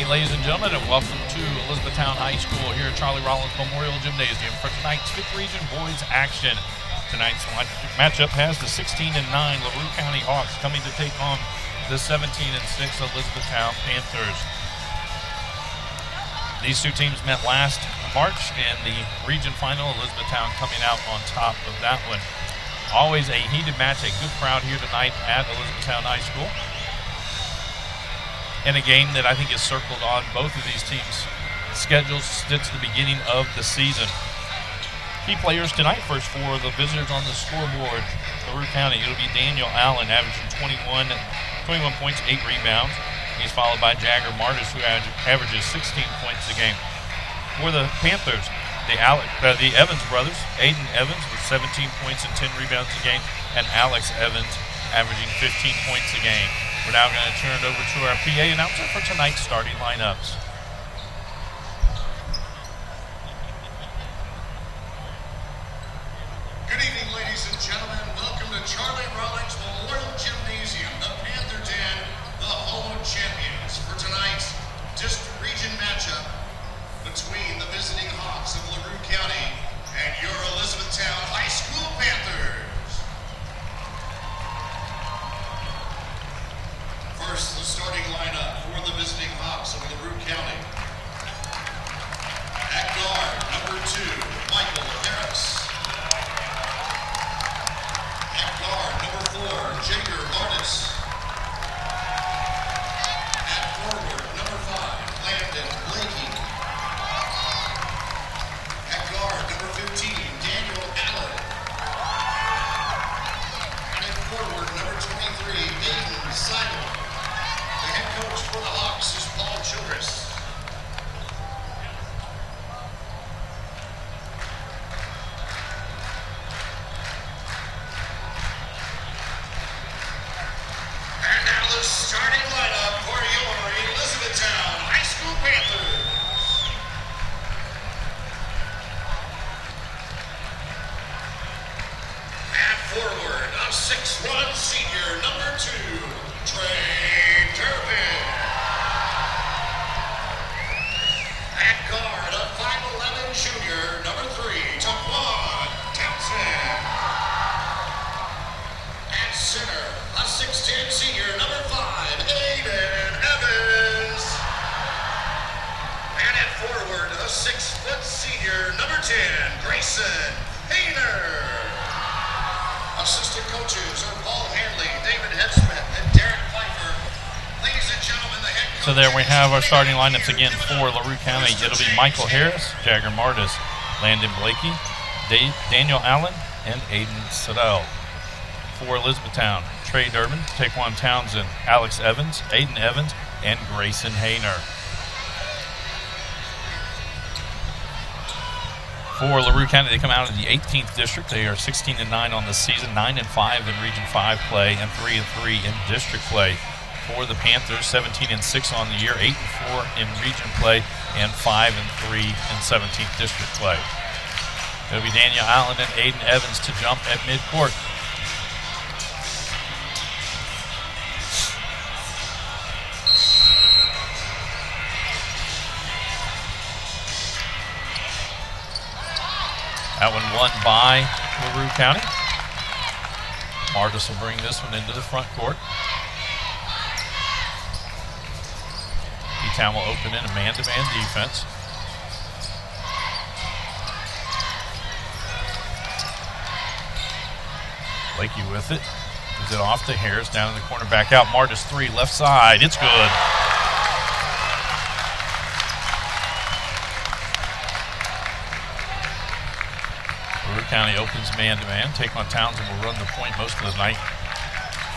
evening, ladies and gentlemen, and welcome to Elizabethtown High School here at Charlie Rollins Memorial Gymnasium for tonight's 5th Region Boys action. Tonight's matchup has the 16-9 LaRue County Hawks coming to take on the 17-6 Elizabethtown Panthers. These two teams met last March in the region final, Elizabethtown coming out on top of that one. Always a heated match, a good crowd here tonight at Elizabethtown High School. And a game that I think is circled on both of these teams' schedules since the beginning of the season. Key players tonight, first for the visitors on the scoreboard, LaRue County. It'll be Daniel Allen, averaging 21 points, 8 rebounds. He's followed by Jagger Martis, who averages 16 points a game. For the Panthers, the Evans brothers, Aiden Evans with 17 points and 10 rebounds a game, and Alex Evans averaging 15 points a game. We're now going to turn it over to our PA announcer for tonight's starting lineups. Good evening, ladies and gentlemen. Welcome to Charlie Rollins Memorial Gymnasium, the Panther Den, the home of champions, for tonight's district region matchup between the visiting Hawks of LaRue County and your Elizabethtown High School Panthers. First, the starting lineup for the visiting Hawks of LaRue County. At guard, number 2, Michael Harris. At guard, number 4, Jagger Martis. At forward, number 5, Landon Blakey. At guard, number 15, Daniel Allen. And at forward, number 23, Aiden Seidel. The head coach for the Hawks is Paul Childress. And now the starting lineup for your Elizabethtown High School Panthers. At forward, a 6'1" senior, number 2, Trey Durbin. At guard, a 5'11" junior, number 3, Taquan Townsend. At center, a 6'10" senior, number 5, Aiden Evans. And at forward, a 6' senior, number 10, Grayson Hayner. Assistant coaches are Paul Hanley, David Hedsmith, and Derek Pfeiffer. Ladies and gentlemen, the head coach. So there we have our starting lineups again for LaRue County. It'll be Michael Harris, Jagger Martis, Landon Blakey, Daniel Allen, and Aiden Siddell. For Elizabethtown, Trey Durbin, Taquan Townsend, Alex Evans, Aiden Evans, and Grayson Hayner. For LaRue County, they come out in the 18th district. They are 16-9 on the season, 9-5 in Region 5 play, and 3-3 in district play. For the Panthers, 17-6 on the year, 8-4 in region play, and 5-3 in 17th district play. It'll be Daniel Allen and Aiden Evans to jump at midcourt. That one won by LaRue County. Martis will bring this one into the front court. E-Town will open in a man-to-man defense. Blakey with it. Gives it off to Harris, down in the corner, back out. Martis 3, left side. It's good. LaRue County opens man-to-man. Taquan Townsend will run the point most of the night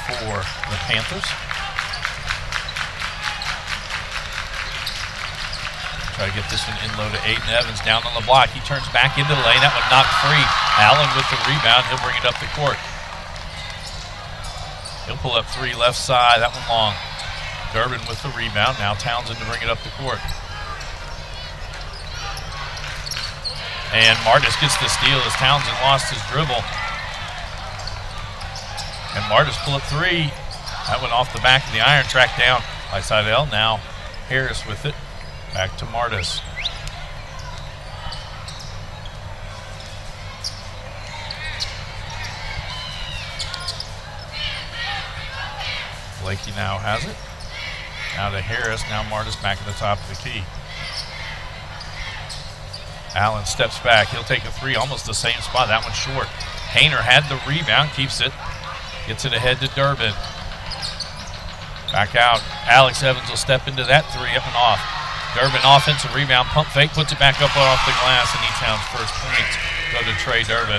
for the Panthers. Try to get this one in low to Aiden Evans down on the block. He turns back into the lane. That one knocked free. Allen with the rebound. He'll bring it up the court. He'll pull up 3 left side. That one long. Durbin with the rebound. Now Townsend to bring it up the court. And Martis gets the steal as Townsend lost his dribble. And Martis pull up 3. That went off the back of the iron, tracked down by Seidel. Now Harris with it. Back to Martis. Blakey now has it. Now to Harris. Now Martis back at the top of the key. Allen steps back. He'll take a three, almost the same spot. That one's short. Hayner had the rebound, keeps it. Gets it ahead to Durbin. Back out. Alex Evans will step into that three, up and off. Durbin offensive rebound, pump fake, puts it back up off the glass, and E-Town's first points go to Trey Durbin.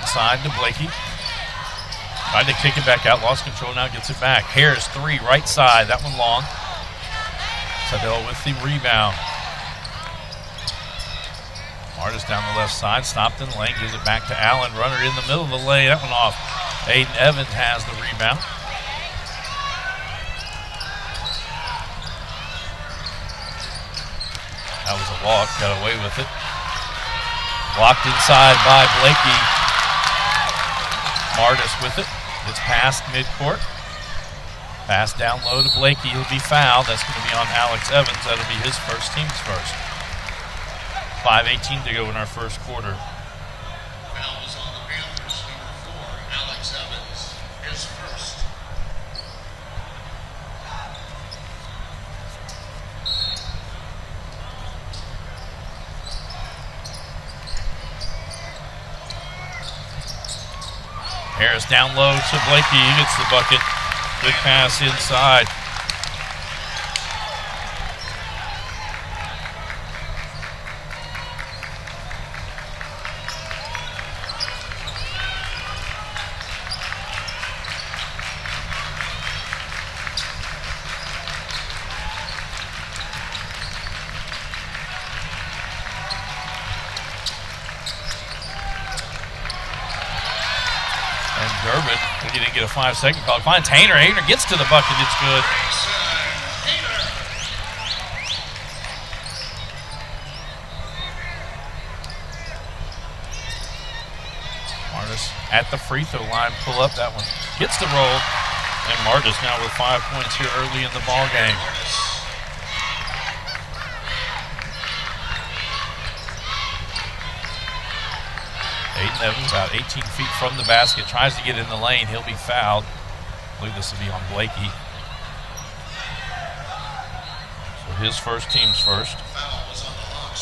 Inside to Blakey. Tried to kick it back out, lost control, now gets it back. Harris, three, right side, that one long. Sadell with the rebound. Martis down the left side, stopped in the lane, gives it back to Allen. Runner in the middle of the lane, that one off. Aiden Evans has the rebound. That was a walk, got away with it. Blocked inside by Blakey. Martis with it. It's past midcourt. Pass down low to Blakey. He'll be fouled. That's going to be on Alex Evans. That'll be his first, team's first. 5:18 to go in our first quarter. Foul is on the Panthers. Number 4, Alex Evans, his first. Harris down low to Blakey. He gets the bucket. Good pass inside. Durbin, he didn't get a 5-second call. Finds Hayner. Hayner gets to the bucket. It's good. Martis at the free throw line. Pull up that one. Gets the roll. And Martis now with 5 points here early in the ball game. Aiden Evans about 18 feet from the basket, tries to get in the lane. He'll be fouled. I believe this will be on Blakey. So his first, team's first.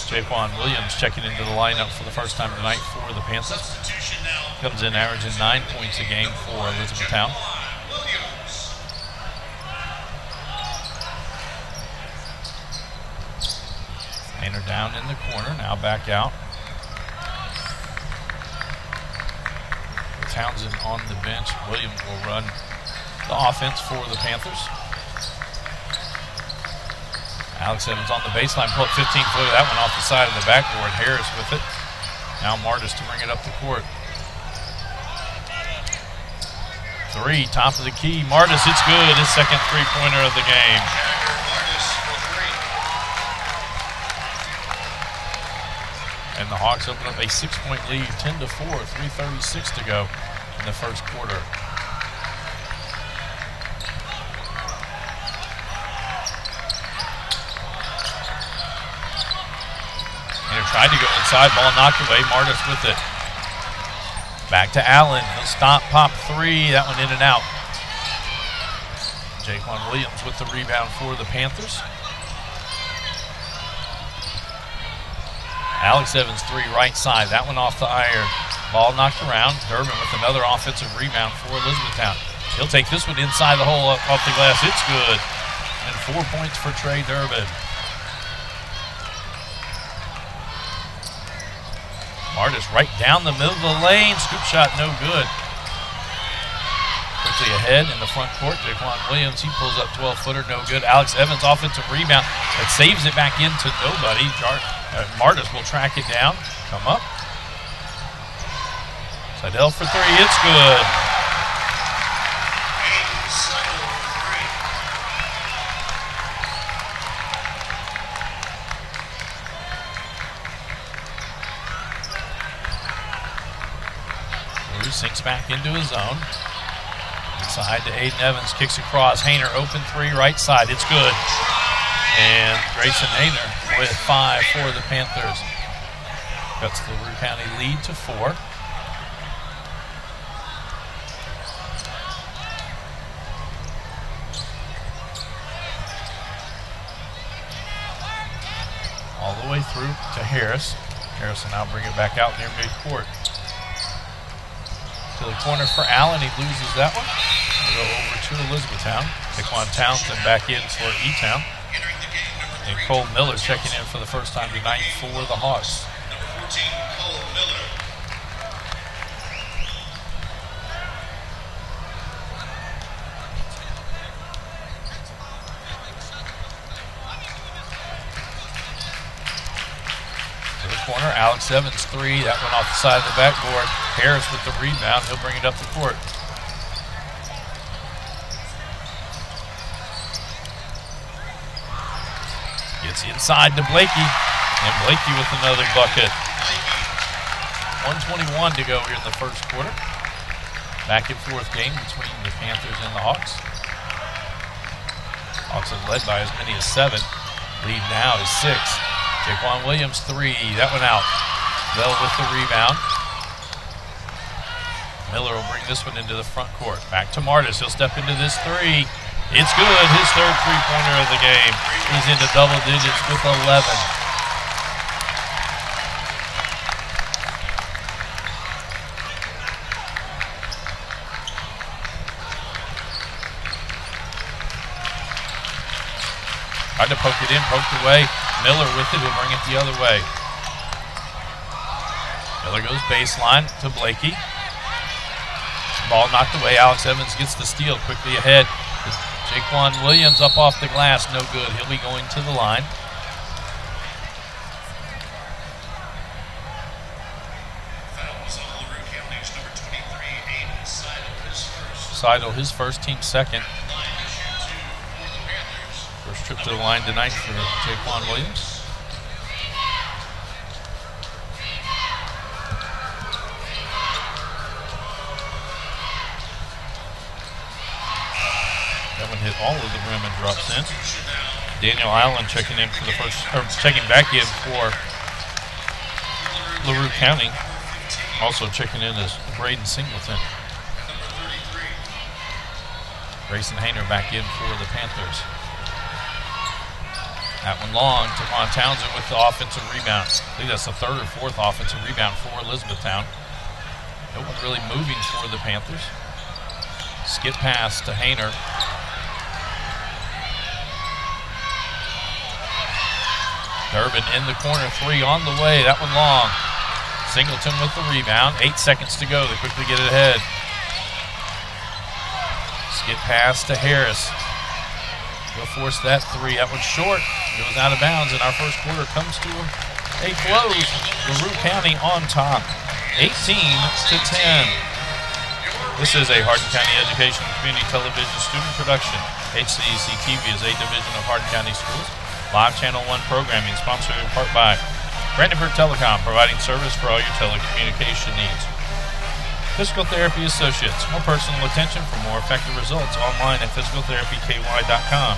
Jaquan Williams checking into the lineup for the first time tonight for the Panthers. Comes in averaging 9 points a game for Elizabethtown. Hayner down in the corner, now back out. Townsend on the bench. Williams will run the offense for the Panthers. Alex Evans on the baseline, pull up 15-footer. That one off the side of the backboard. Harris with it. Now Martis to bring it up the court. Three, top of the key. Martis, it's good. His second three-pointer of the game. And the Hawks open up a 6-point lead, 10-4, 3:36 to go in the first quarter. And they tried to go inside, ball knocked away. Martis with it. Back to Allen. He'll stop, pop three. That one in and out. Jaquan Williams with the rebound for the Panthers. Alex Evans, three, right side. That one off the iron. Ball knocked around. Durbin with another offensive rebound for Elizabethtown. He'll take this one inside the hole off the glass. It's good. And 4 points for Trey Durbin. Martis right down the middle of the lane. Scoop shot no good. Quickly ahead in the front court. Jaquan Williams, he pulls up 12-footer, no good. Alex Evans, offensive rebound. It saves it back into nobody. Martis will track it down. Come up. Seidel for three. It's good. sinks back into his zone. Inside to Aiden Evans, kicks across. Hayner, open three, right side. It's good. And Grayson Hayner with 5 for the Panthers. Cuts the LaRue County lead to 4. All the way through to Harris. Harris will now bring it back out near midcourt. To the corner for Allen. He loses that one. We'll go over to Elizabethtown. Taquan Townsend back in for E-Town. And Cole Miller checking in for the first time tonight for the Hawks. Number 14, Cole Miller. To the corner, Alex Evans 3. That one off the side of the backboard. Harris with the rebound. He'll bring it up the court. Gets inside to Blakey. And Blakey with another bucket. 1:21 to go here in the first quarter. Back and forth game between the Panthers and the Hawks. Hawks have led by as many as 7. Lead now is 6. Jaquan Williams 3. That one out. Bell with the rebound. Miller will bring this one into the front court. Back to Martis. He'll step into this 3. It's good. His third three-pointer of the game. He's into double digits with 11. Tried to poke it in, poked away. Miller with it, he'll bring it the other way. Miller goes baseline to Blakey. Ball knocked away. Alex Evans gets the steal quickly ahead. Jaquan Williams up off the glass, no good. He'll be going to the line. Foul was on LaRue County's number 23, Aiden Seidel, his first. Seidel, his first, team second. Line to shoot 2 for the Panthers. First trip to the line tonight for Jaquan Williams. That one hit all of the rim and drops in. Daniel Allen checking in for the first, or checking back in for LaRue County. Also checking in is Braden Singleton. Grayson Hayner back in for the Panthers. That one long. Taquan Townsend with the offensive rebound. I think that's the third or fourth offensive rebound for Elizabethtown. No one really moving for the Panthers. Skip pass to Hayner. Durbin in the corner, 3 on the way. That one long. Singleton with the rebound. 8 seconds to go. They quickly get it ahead. Skip pass to Harris. He'll force that 3. That one's short. Goes out of bounds, and our first quarter comes to a close. LaRue County on top, 18-10. This is a Hardin County Education and Community Television student production. HCEC-TV is a division of Hardin County Schools. Live Channel 1 programming sponsored in part by Brandenburg Telecom, providing service for all your telecommunication needs. Physical Therapy Associates, more personal attention for more effective results. Online at physicaltherapyky.com.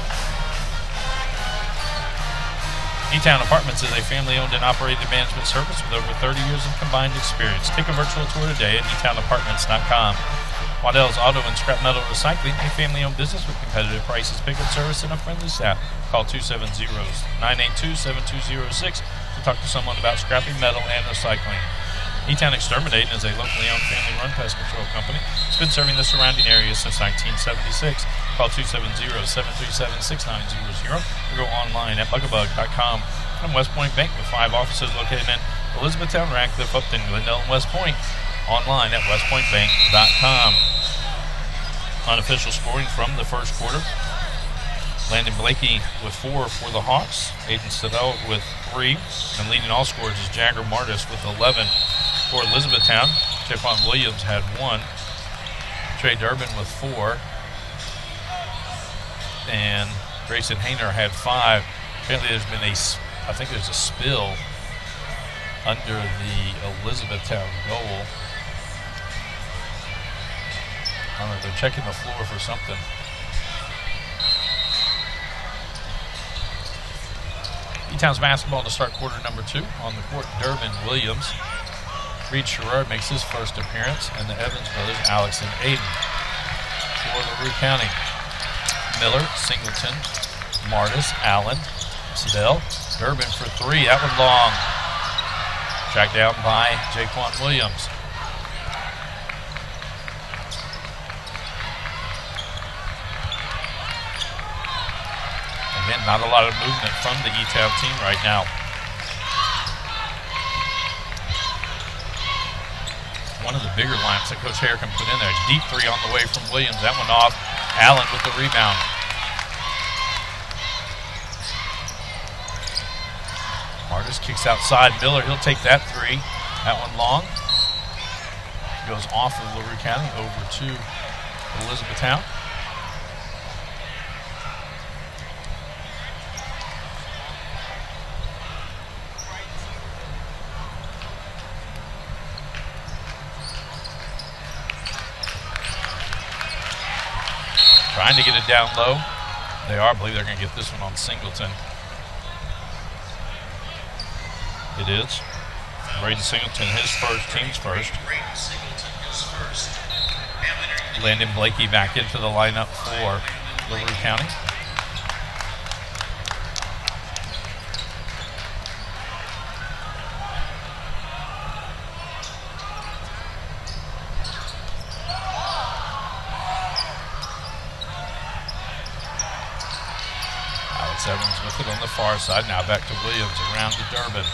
E-Town Apartments is a family-owned and operated management service with over 30 years of combined experience. Take a virtual tour today at etownapartments.com. Waddell's Auto and Scrap Metal Recycling, a family-owned business with competitive prices, pickup service, and a friendly staff. Call 270-982-7206 to talk to someone about scrapping metal and recycling. E-Town Exterminating is a locally owned family-run pest control company. It's been serving the surrounding areas since 1976. Call 270-737-6900 or go online at bugabug.com. And West Point Bank with 5 offices located in Elizabethtown, Radcliffe, Upton, Glendale, and West Point. Online at westpointbank.com. Unofficial scoring from the first quarter. Landon Blakey with 4 for the Hawks. Aiden Seidel with 3. And leading all scorers is Jagger Martis with 11 for Elizabethtown. Jaquan Williams had 1. Trey Durbin with 4. And Grayson Hayner had 5. Apparently there's been I think there's a spill under the Elizabethtown goal. I don't know, they're checking the floor for something. E-Town's basketball to start quarter number 2. On the court, Durbin Williams. Reed Sherrard makes his first appearance, and the Evans brothers, Alex and Aiden. For LaRue County, Miller, Singleton, Martis, Allen, Sedell, Durbin for 3. That one long. Tracked down by Jaquan Williams. Again, not a lot of movement from the E-Town team right now. One of the bigger lines that Coach Hare can put in there. Deep 3 on the way from Williams. That one off. Allen with the rebound. Martis kicks outside. Miller, he'll take that 3. That one long. Goes off of LaRue County over to Elizabethtown. Trying to get it down low. They are. I believe they're going to get this one on Singleton. It is. Braden Singleton, his first, team's first. Landon Blakey back into the lineup for LaRue County. Evans with it on the far side. Now back to Williams, around to Durbin.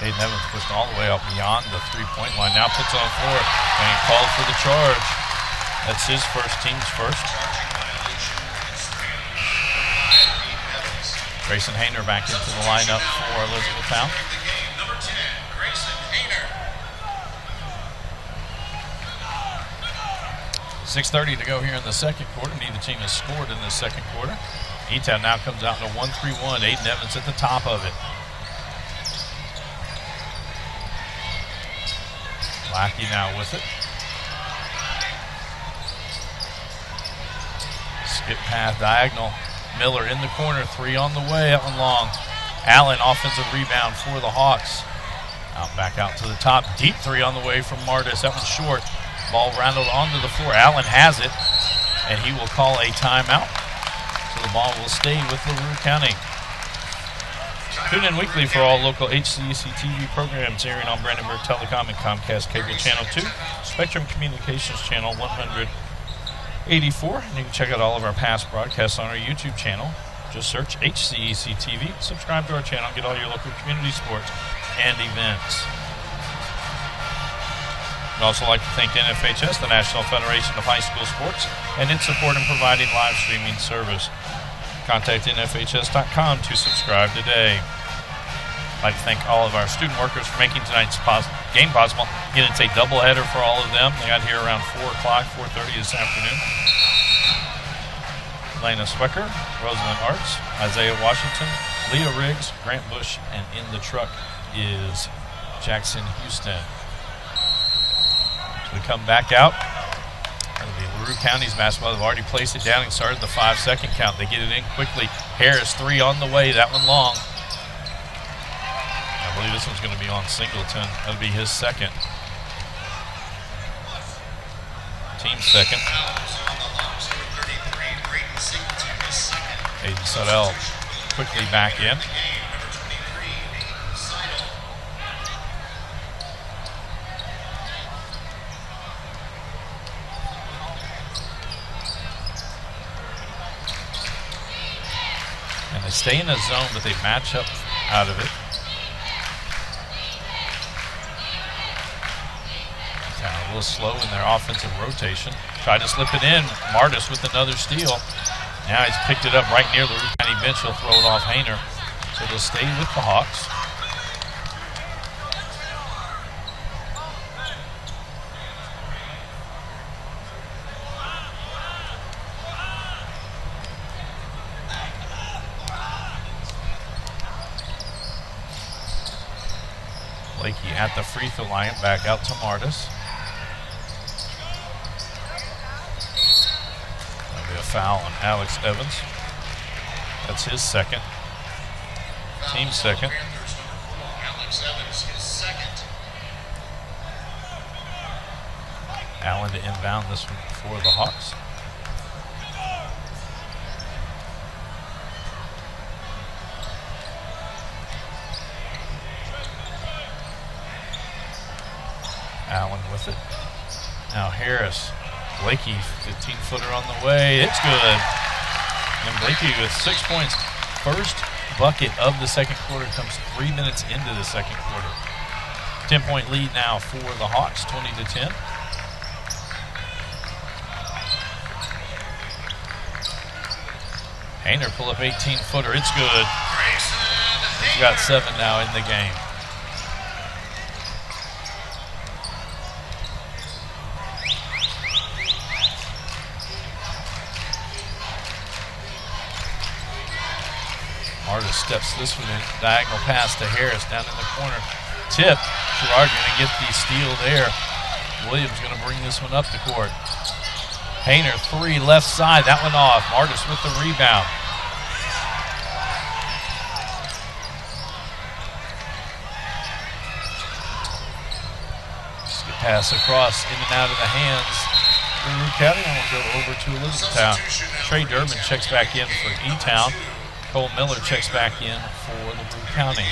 Aiden Evans pushed all the way up beyond the three-point line. Now puts on floor and called for the charge. That's his first, team's first. Grayson Hayner back into the lineup for Elizabethtown. Number 10, Grayson Hayner. 6:30 to go here in the second quarter. Neither team has scored in the second quarter. E-Town now comes out in a 1-3-1. Aiden Evans at the top of it. Lackey now with it. Skip pass diagonal. Miller in the corner, 3 on the way, that one long. Allen, offensive rebound for the Hawks. Back out to the top, deep 3 on the way from Martis, that one's short. Ball rounded onto the floor, Allen has it, and he will call a timeout. So the ball will stay with LaRue County. Tune in weekly for all local HCEC-TV programs airing on Brandenburg Telecom and Comcast Cable Channel 2, Spectrum Communications Channel 184, and you can check out all of our past broadcasts on our YouTube channel. Just search HCEC-TV, subscribe to our channel, get all your local community sports and events. I'd also like to thank NFHS, the National Federation of High School Sports, and its support in providing live streaming service. Contact NFHS.com to subscribe today. I'd like to thank all of our student workers for making tonight's game possible. Again, it's a doubleheader for all of them. They got here around 4 o'clock, 4:30 this afternoon. Lena Swecker, Rosalind Arts, Isaiah Washington, Leah Riggs, Grant Bush, and in the truck is Jackson Houston. So we come back out. It'll be LaRue County's basketball. They've already placed it down and started the 5-second count. They get it in quickly. Harris, 3 on the way, that one long. I believe this one's going to be on Singleton. That'll be his second. Team second. Aiden Sudell quickly back in. And they stay in a zone, but they match up out of it. A little slow in their offensive rotation. Tried to slip it in. Martis with another steal. Now he's picked it up right near the LaRue County bench. He'll throw it off Hayner. So they'll stay with the Hawks. Blakey at the free throw line, back out to Martis. That'll be a foul on Alex Evans. That's his second. Team second. Alex Evans, his second. Allen to inbound this one for the Hawks. Allen with it. Now Harris. Blakey, 15-footer on the way. It's good. And Blakey with 6 points. First bucket of the second quarter comes 3 minutes into the second quarter. 10-point lead now for the Hawks, 20-10. Hayner pull up 18-footer. It's good. He's got 7 now in the game. Martis steps this one in. Diagonal pass to Harris down in the corner. Tip. Gerard going to get the steal there. Williams going to bring this one up the court. Hayner, 3, left side. That one off. Martis with the rebound. Just get pass across, in and out of the hands. Rue County will go over to Elizabethtown. Trey Durbin checks back in for E-Town. Cole Miller checks back in for the Rue County.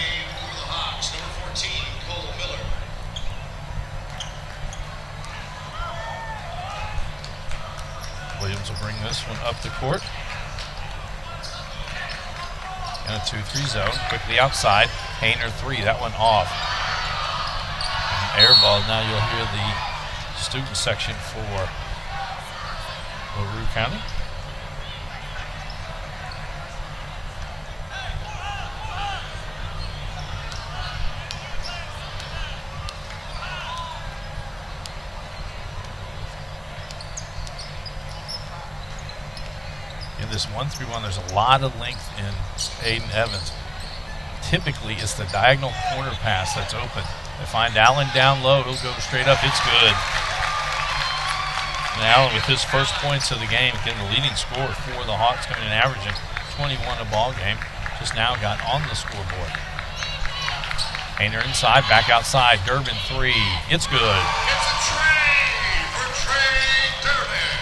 Williams will bring this one up the court. And a 2-3 zone. Quickly outside. Hayner 3. That one off. And air ball. Now you'll hear the student section for LaRue County. In this 1-3-1, there's a lot of length in Aiden Evans. Typically, it's the diagonal corner pass that's open. They find Allen down low. He'll go straight up. It's good. And Allen, with his first points of the game, getting the leading scorer for the Hawks, coming in averaging 21 a ball game, just now got on the scoreboard. Hayner inside, back outside. Durbin 3. It's good. It's a tray for Trey Durbin.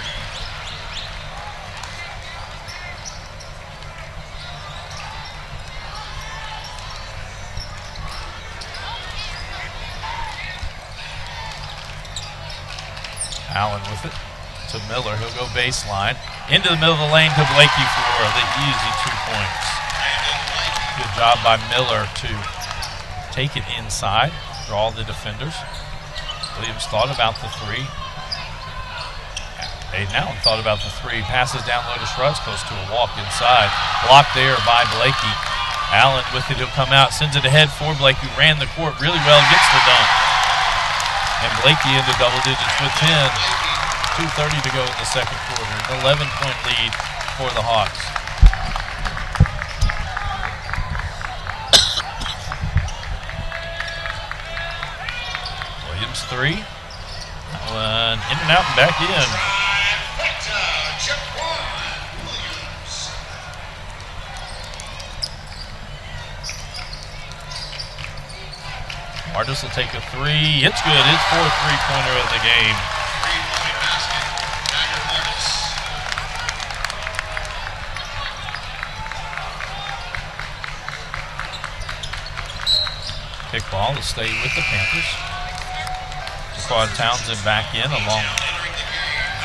Allen with it to Miller. He'll go baseline. Into the middle of the lane to Blakey for the easy 2 points. Good job by Miller to take it inside, draw the defenders. Williams thought about the 3. Aiden Allen thought about the 3. Passes down low to Schruds, close to a walk inside. Blocked there by Blakey. Allen with it. He'll come out, sends it ahead for Blakey. Ran the court really well, gets the dunk. And Blakey into double digits with 10. 2:30 to go in the second quarter. An 11-point lead for the Hawks. Williams 3. That one in and out and back in. Martis will take a 3. It's good. It's 4th three-pointer of the game. 3-point basket. Dagger Martis. Pick ball to stay with the Panthers. Jaquan Townsend back in along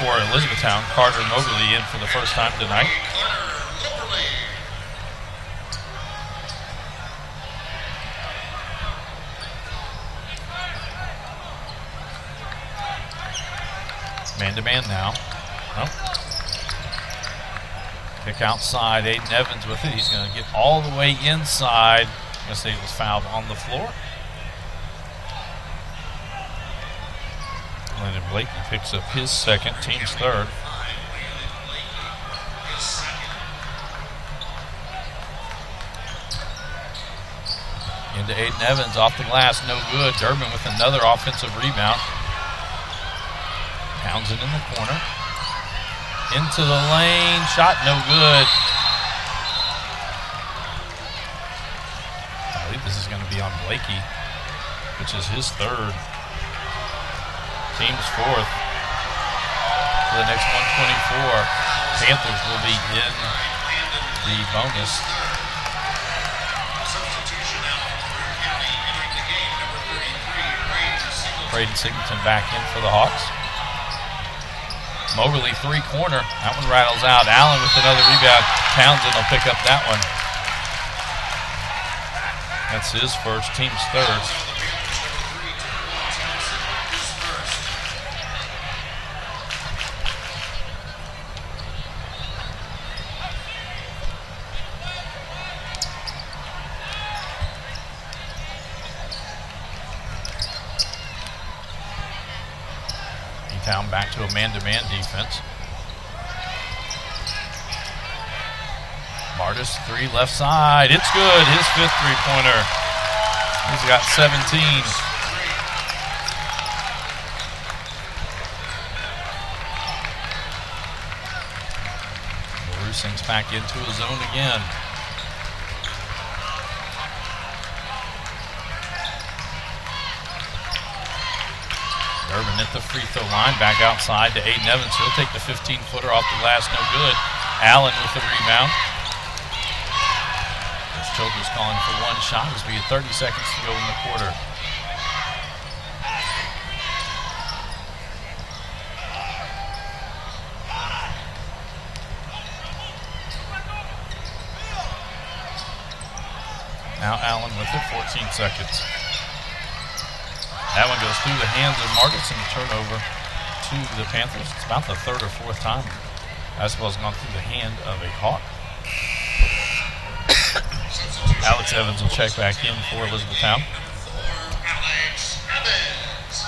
for Elizabethtown. Carter Moberly in for the first time tonight. Man-to-man now. Oh. Pick outside. Aiden Evans with it. He's going to get all the way inside. I'm going to say he was fouled on the floor. Landon Blakey picks up his second, team's third. to Aiden Evans off the glass, no good. Durbin with another offensive rebound. Townsend in the corner. Into the lane, shot no good. I believe this is going to be on Blakey, which is his third. Team's fourth. For the next 124, Panthers will be in the bonus. Substitution now for County entering the game, number 33, Braden Singleton back in for the Hawks. Moberly three-corner. That one rattles out. Allen with another rebound. Townsend will pick up that one. That's his first, team's third. Town back to a man-to-man defense. Martis, three left side. It's good. His fifth three-pointer. He's got 17. Rusing's back into his zone again. Durbin at the free throw line, back outside to Aiden Evans. He'll take the 15-footer off the glass, no good. Allen with the rebound. Coach Childress calling for one shot as we had 30 seconds to go in the quarter. Now Allen with it, 14 seconds. That one goes through the hands of Martis and a turnover to the Panthers. It's about the third or fourth time basketball's gone through the hand of a Hawk. Alex Evans will check back in for Elizabethtown. Alex Evans.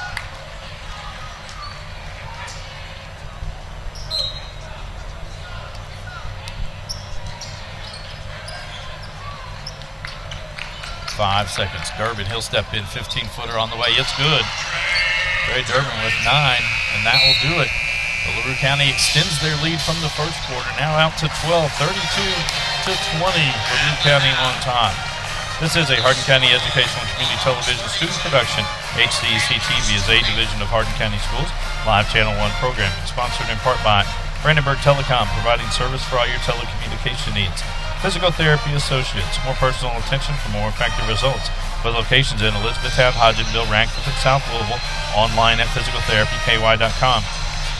5 seconds. Durbin, he'll step in, 15-footer on the way. It's good. Trey Durbin with 9, and that will do it. LaRue County extends their lead from the first quarter, now out to 12, 32-20. LaRue County on top. This is a Hardin County Educational and Community Television student production. HCEC-TV is a division of Hardin County Schools. Live Channel 1 programming, sponsored in part by Brandenburg Telecom, providing service for all your telecommunication needs. Physical Therapy Associates, more personal attention for more effective results. With locations in Elizabethtown, Hodgenville, Radcliffe, and South Louisville. Online at physicaltherapyky.com.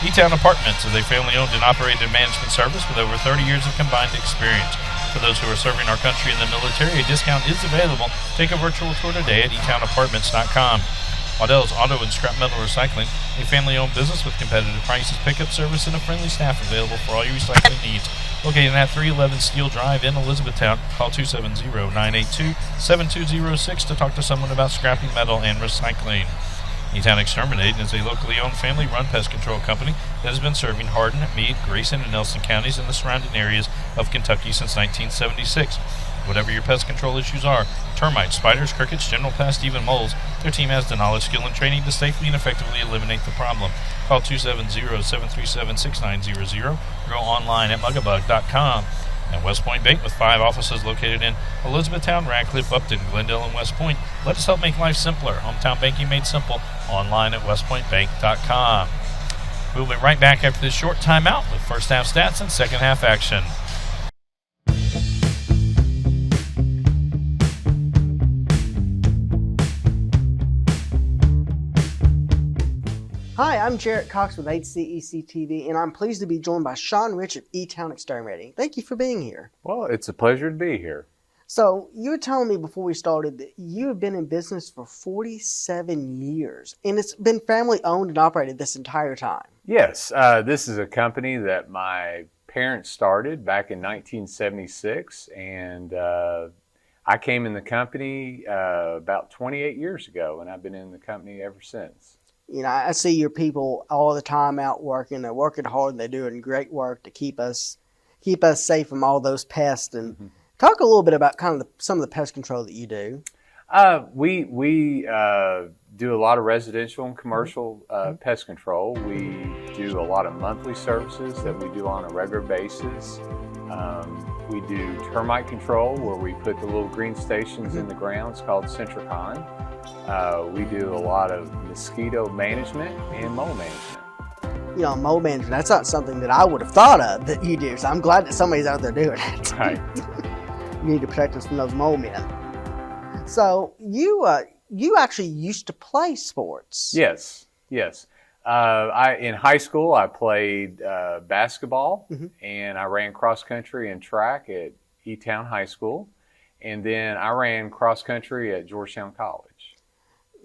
E-Town Apartments is a family-owned and operated management service with over 30 years of combined experience. For those who are serving our country in the military, a discount is available. Take a virtual tour today at etownapartments.com. Waddell's Auto and Scrap Metal Recycling, a family-owned business with competitive prices, pickup service, and a friendly staff available for all your recycling needs. Located at 311 Steel Drive in Elizabethtown. Call 270-982-7206 to talk to someone about scrapping metal and recycling. E-Town Exterminating is a locally owned, family-run pest control company that has been serving Hardin, Meade, Grayson, and Nelson counties and the surrounding areas of Kentucky since 1976. Whatever your pest control issues are, termites, spiders, crickets, general pests, even moles, their team has the knowledge, skill, and training to safely and effectively eliminate the problem. Call 270-737-6900 or go online at mugabug.com. And West Point Bank, with 5 offices located in Elizabethtown, Radcliffe, Upton, Glendale, and West Point. Let us help make life simpler. Hometown banking made simple. Online at westpointbank.com. We'll be right back after this short timeout with first half stats and second half action. Hi, I'm Jarrett Cox with HCEC-TV, and I'm pleased to be joined by Sean Rich of E-Town Exterminating. Thank you for being here. Well, it's a pleasure to be here. So, you were telling me before we started that you have been in business for 47 years, and it's been family-owned and operated this entire time. Yes, this is a company that my parents started back in 1976, and I came in the company about 28 years ago, and I've been in the company ever since. You know, I see your people all the time out working. They're working hard, and they're doing great work to keep us safe from all those pests. And talk a little bit about kind of some of the pest control that you do. We do a lot of residential and commercial pest control. We do a lot of monthly services that we do on a regular basis. We do termite control, where we put the little green stations in the grounds called Centricon. We do a lot of mosquito management and mole management. You know, mole management, that's not something that I would have thought of that you do. So I'm glad that somebody's out there doing it. Right. You need to protect us from those mole men. So you actually used to play sports. Yes. In high school, I played basketball, and I ran cross country and track at E-Town High School, and then I ran cross country at Georgetown College.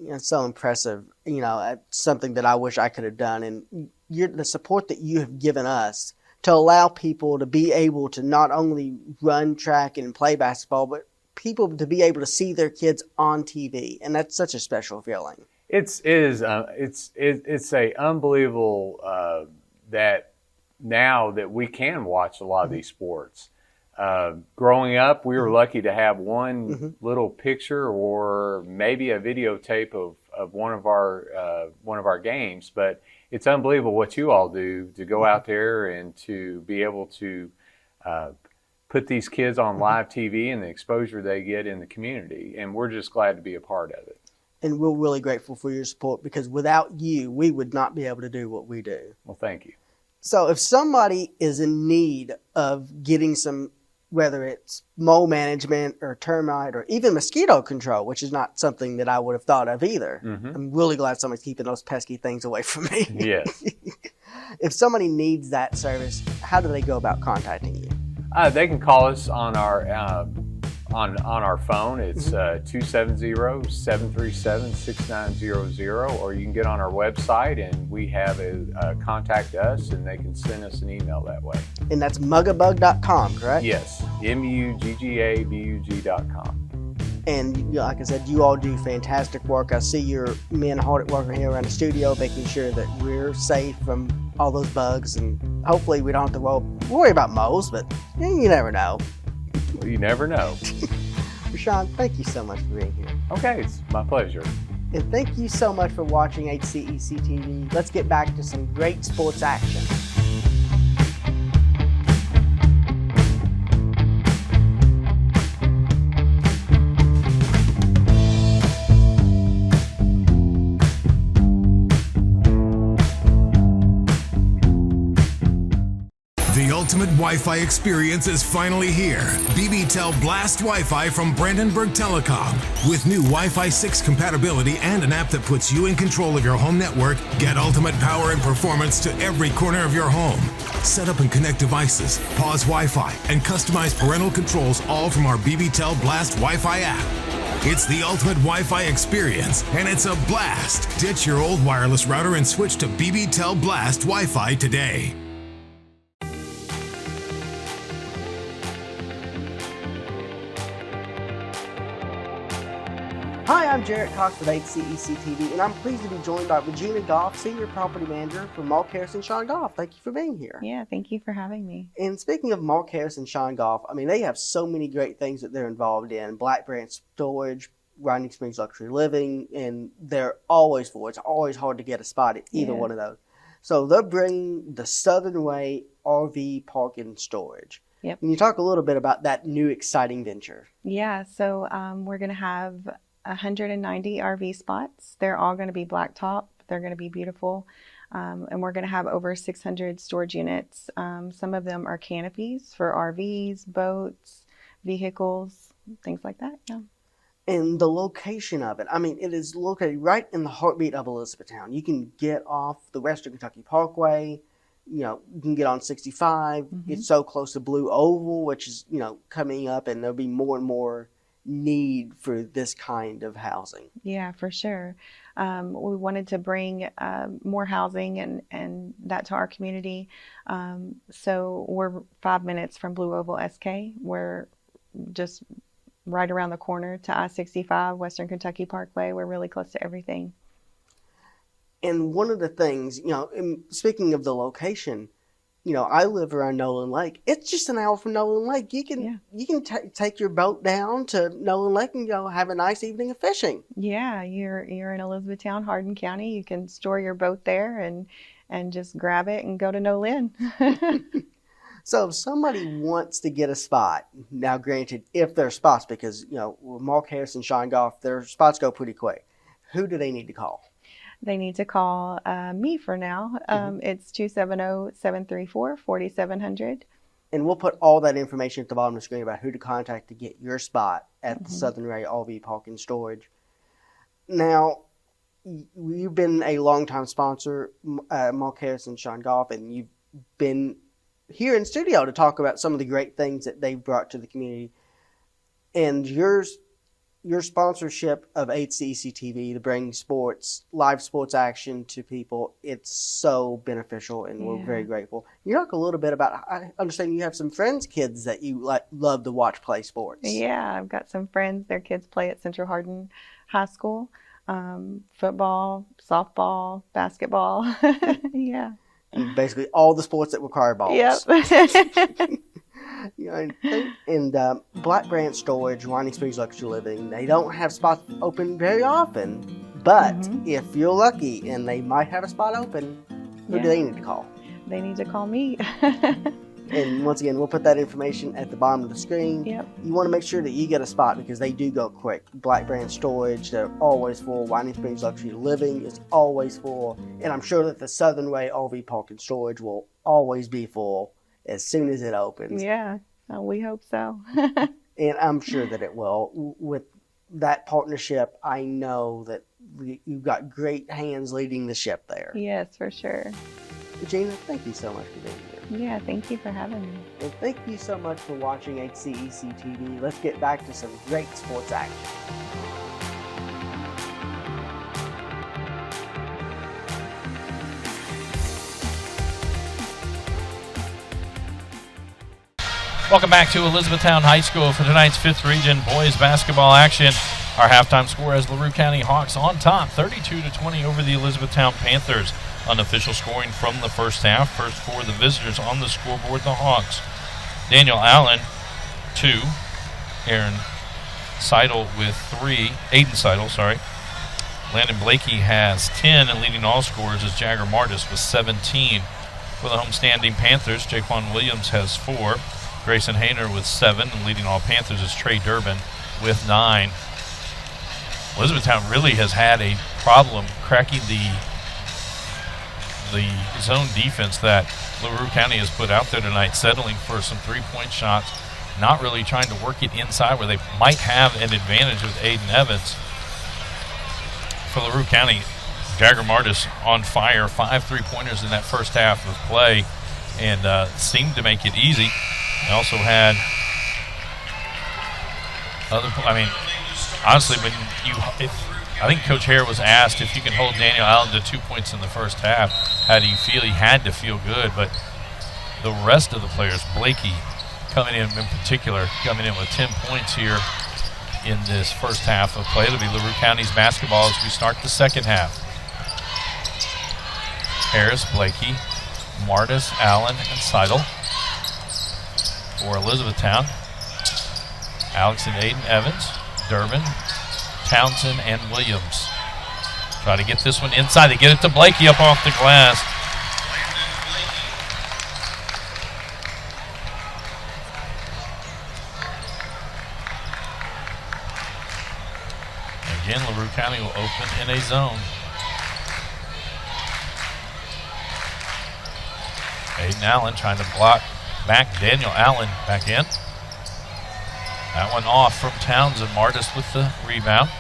It's so impressive. You know, something that I wish I could have done, and the support that you have given us to allow people to be able to not only run track and play basketball, but people to be able to see their kids on TV, and that's such a special feeling. It's a unbelievable that now that we can watch a lot of these sports. Growing up, we were lucky to have one little picture or maybe a videotape of one of our games, but it's unbelievable what you all do to go out there and to be able to put these kids on live TV and the exposure they get in the community, and we're just glad to be a part of it. And we're really grateful for your support, because without you, we would not be able to do what we do. Well, thank you. So if somebody is in need of getting some, whether it's mole management or termite or even mosquito control, which is not something that I would have thought of either. I'm really glad somebody's keeping those pesky things away from me. Yes. If somebody needs that service, how do they go about contacting you? They can call us on our on our phone. It's 270-737-6900, or you can get on our website and we have a contact us, and they can send us an email that way. And that's muggabug.com, correct? Yes, muggabug.com. And you know, like I said, you all do fantastic work. I see your men hard at work here around the studio, making sure that we're safe from all those bugs, and hopefully we don't have to worry about moles, but you never know. Well, you never know. Rashawn, thank you so much for being here. Okay, it's my pleasure. And thank you so much for watching HCEC-TV. Let's get back to some great sports action. The ultimate Wi-Fi experience is finally here. BBTel Blast Wi-Fi from Brandenburg Telecom. With new Wi-Fi 6 compatibility and an app that puts you in control of your home network, get ultimate power and performance to every corner of your home. Set up and connect devices, pause Wi-Fi, and customize parental controls, all from our BBTel Blast Wi-Fi app. It's the ultimate Wi-Fi experience, and it's a blast. Ditch your old wireless router and switch to BBTel Blast Wi-Fi today. Hi, I'm Jarrett Cox with HCEC-TV, and I'm pleased to be joined by Regina Goff, Senior Property Manager for Mark Harris and Sean Goff. Thank you for being here. Yeah, thank you for having me. And speaking of Mark Harris and Sean Goff, I mean, they have so many great things that they're involved in. Black Branch Storage, Riding Springs Luxury Living, and they're always full. It's always hard to get a spot at either one of those. So they're bringing the Southern Way RV Park and Storage. Yep. Can you talk a little bit about that new exciting venture? Yeah, so we're going to have 190 RV spots. They're all going to be blacktop. They're going to be beautiful. And we're going to have over 600 storage units. Some of them are canopies for RVs, boats, vehicles, things like that. Yeah. And the location of it, I mean, it is located right in the heartbeat of Elizabethtown. You can get off the Western Kentucky Parkway. You know, you can get on 65. It's so close to Blue Oval, which is, you know, coming up, and there'll be more and more need for this kind of housing. Yeah, for sure. We wanted to bring more housing and that to our community. So we're 5 minutes from Blue Oval SK. We're just right around the corner to I-65, Western Kentucky Parkway. We're really close to everything. And one of the things, you know, speaking of the location, I live around Nolan Lake. It's just an hour from Nolan Lake. You can take your boat down to Nolan Lake and go have a nice evening of fishing. Yeah, you're in Elizabethtown, Hardin County. You can store your boat there and just grab it and go to Nolan. So if somebody wants to get a spot, now granted, if there are spots, because, with Mark Harris and Sean Goff, their spots go pretty quick. Who do they need to call? They need to call me for now. It's 270-734-4700. And we'll put all that information at the bottom of the screen about who to contact to get your spot at the Southern Ray RV Park and Storage. Now, you've been a longtime sponsor, Mark Harris and Sean Goff, and you've been here in studio to talk about some of the great things that they've brought to the community. And your sponsorship of HCEC-TV to bring live sports action to people, it's so beneficial, and we're very grateful. You talk a little bit about, I understand you have some friends' kids that you love to watch play sports. Yeah, I've got some friends. Their kids play at Central Hardin High School. Football, softball, basketball. Yeah. Basically all the sports that require balls. Yep. And Black Branch Storage, Winding Springs Luxury Living, they don't have spots open very often, but if you're lucky and they might have a spot open, who do they need to call? They need to call me. And once again, we'll put that information at the bottom of the screen. Yep. You want to make sure that you get a spot because they do go quick. Black Branch Storage, they're always full. Winding Springs Luxury Living is always full. And I'm sure that the Southern Ray RV Park and Storage will always be full as soon as it opens. Yeah, we hope so. And I'm sure that it will. With that partnership, I know that you've got great hands leading the ship there. Yes, for sure. Regina, thank you so much for being here. Yeah, thank you for having me. And thank you so much for watching HCEC-TV. Let's get back to some great sports action. Welcome back to Elizabethtown High School for tonight's 5th Region boys basketball action. Our halftime score has LaRue County Hawks on top, 32-20 over the Elizabethtown Panthers. Unofficial scoring from the first half. First for the visitors on the scoreboard, the Hawks. Daniel Allen, 2. Aaron Seidel with 3. Aiden Seidel, sorry. Landon Blakey has 10, and leading all scorers is Jagger Martis with 17. For the homestanding Panthers, Jaquan Williams has 4. Grayson Hayner with 7, and leading all Panthers is Trey Durbin with 9. Elizabethtown really has had a problem cracking the zone defense that LaRue County has put out there tonight, settling for some three-point shots, not really trying to work it inside where they might have an advantage with Aiden Evans. For LaRue County, Jagger Martis on fire, 5 3-pointers in that first half of play, and seemed to make it easy. They also had honestly, I think Coach Hare was asked if you can hold Daniel Allen to 2 points in the first half, how do you feel? He had to feel good, but the rest of the players, Blakey coming in particular, coming in with 10 points here in this first half of play. It'll be LaRue County's basketball as we start the second half. Harris, Blakey, Martis, Allen, and Seidel. For Elizabethtown, Alex and Aiden Evans, Durbin, Townsend, and Williams. Try to get this one inside. They get it to Blakey up off the glass. Again, LaRue County will open in a zone. Aiden Allen trying to block back Daniel Allen back in. That one off from Townsend. Martis with the rebound.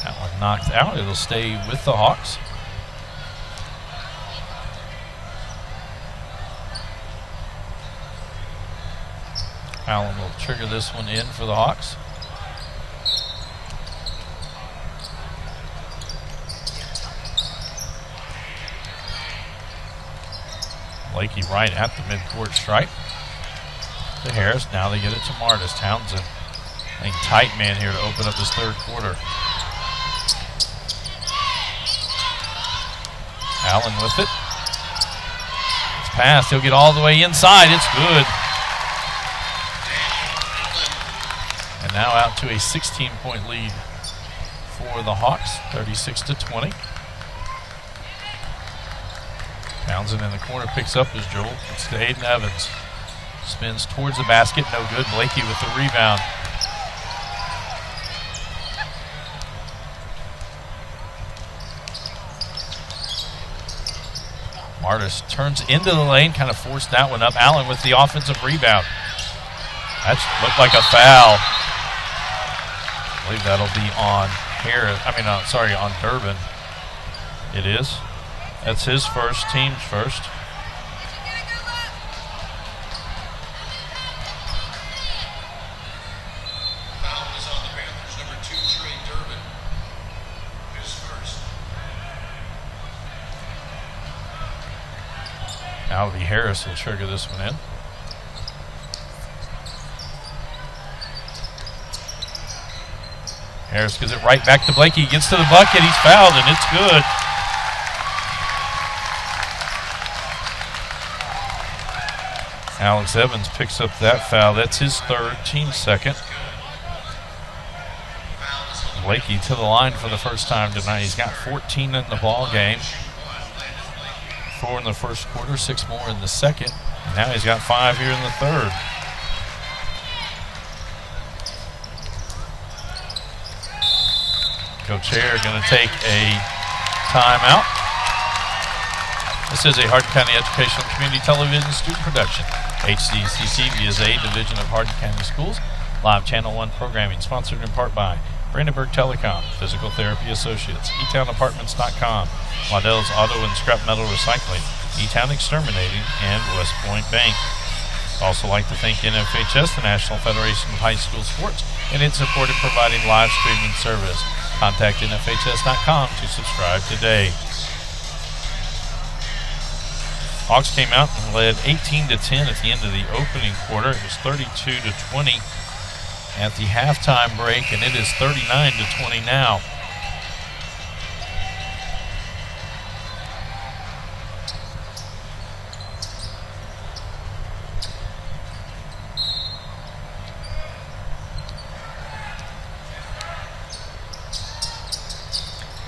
That one knocked out. It'll stay with the Hawks. Allen will trigger this one in for the Hawks. Blakey right at the midcourt stripe to Harris. Now they get it to Martis. Townsend, I think tight man here to open up this third quarter. Allen with it. It's passed. He'll get all the way inside. It's good. And now out to a 16-point lead for the Hawks, 36-20. Townsend in the corner picks up his dribble. It's to Aiden Evans. Spins towards the basket. No good. Blakey with the rebound. Martis turns into the lane, kind of forced that one up. Allen with the offensive rebound. That looked like a foul. I believe that'll be on on Durbin. It is. That's his first, team's first. Foul is on the Panthers, number 2, Trey Durbin. His first. Alvy Harris will trigger this one in. Harris gives it right back to Blakey. He gets to the bucket. He's fouled, and it's good. Alex Evans picks up that foul. That's his third, team second. Blakey to the line for the first time tonight. He's got 14 in the ball game. 4 in the first quarter, 6 more in the second. And now he's got 5 here in the third. Coach Hare going to take a timeout. This is a Hardin County Educational Community Television student production. HCEC-TV is a division of Hardin County Schools. Live Channel 1 programming sponsored in part by Brandenburg Telecom, Physical Therapy Associates, eTownApartments.com, Waddell's Auto and Scrap Metal Recycling, eTown Exterminating, and West Point Bank. Also like to thank NFHS, the National Federation of High School Sports, and its support in providing live streaming service. Contact NFHS.com to subscribe today. Hawks came out and led 18-10 at the end of the opening quarter. It was 32-20 at the halftime break, and it is 39-20 now.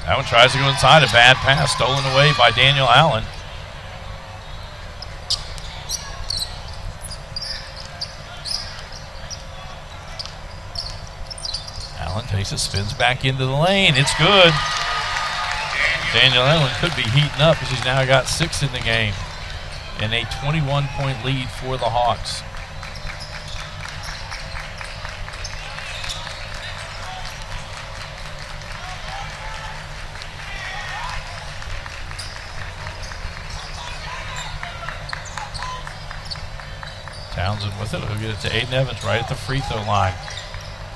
That one tries to go inside. A bad pass stolen away by Daniel Allen. Allen takes it, spins back into the lane. It's good. Daniel Allen could be heating up because he's now got 6 in the game. And a 21-point lead for the Hawks. Townsend with it. He'll get it to Aiden Evans right at the free throw line.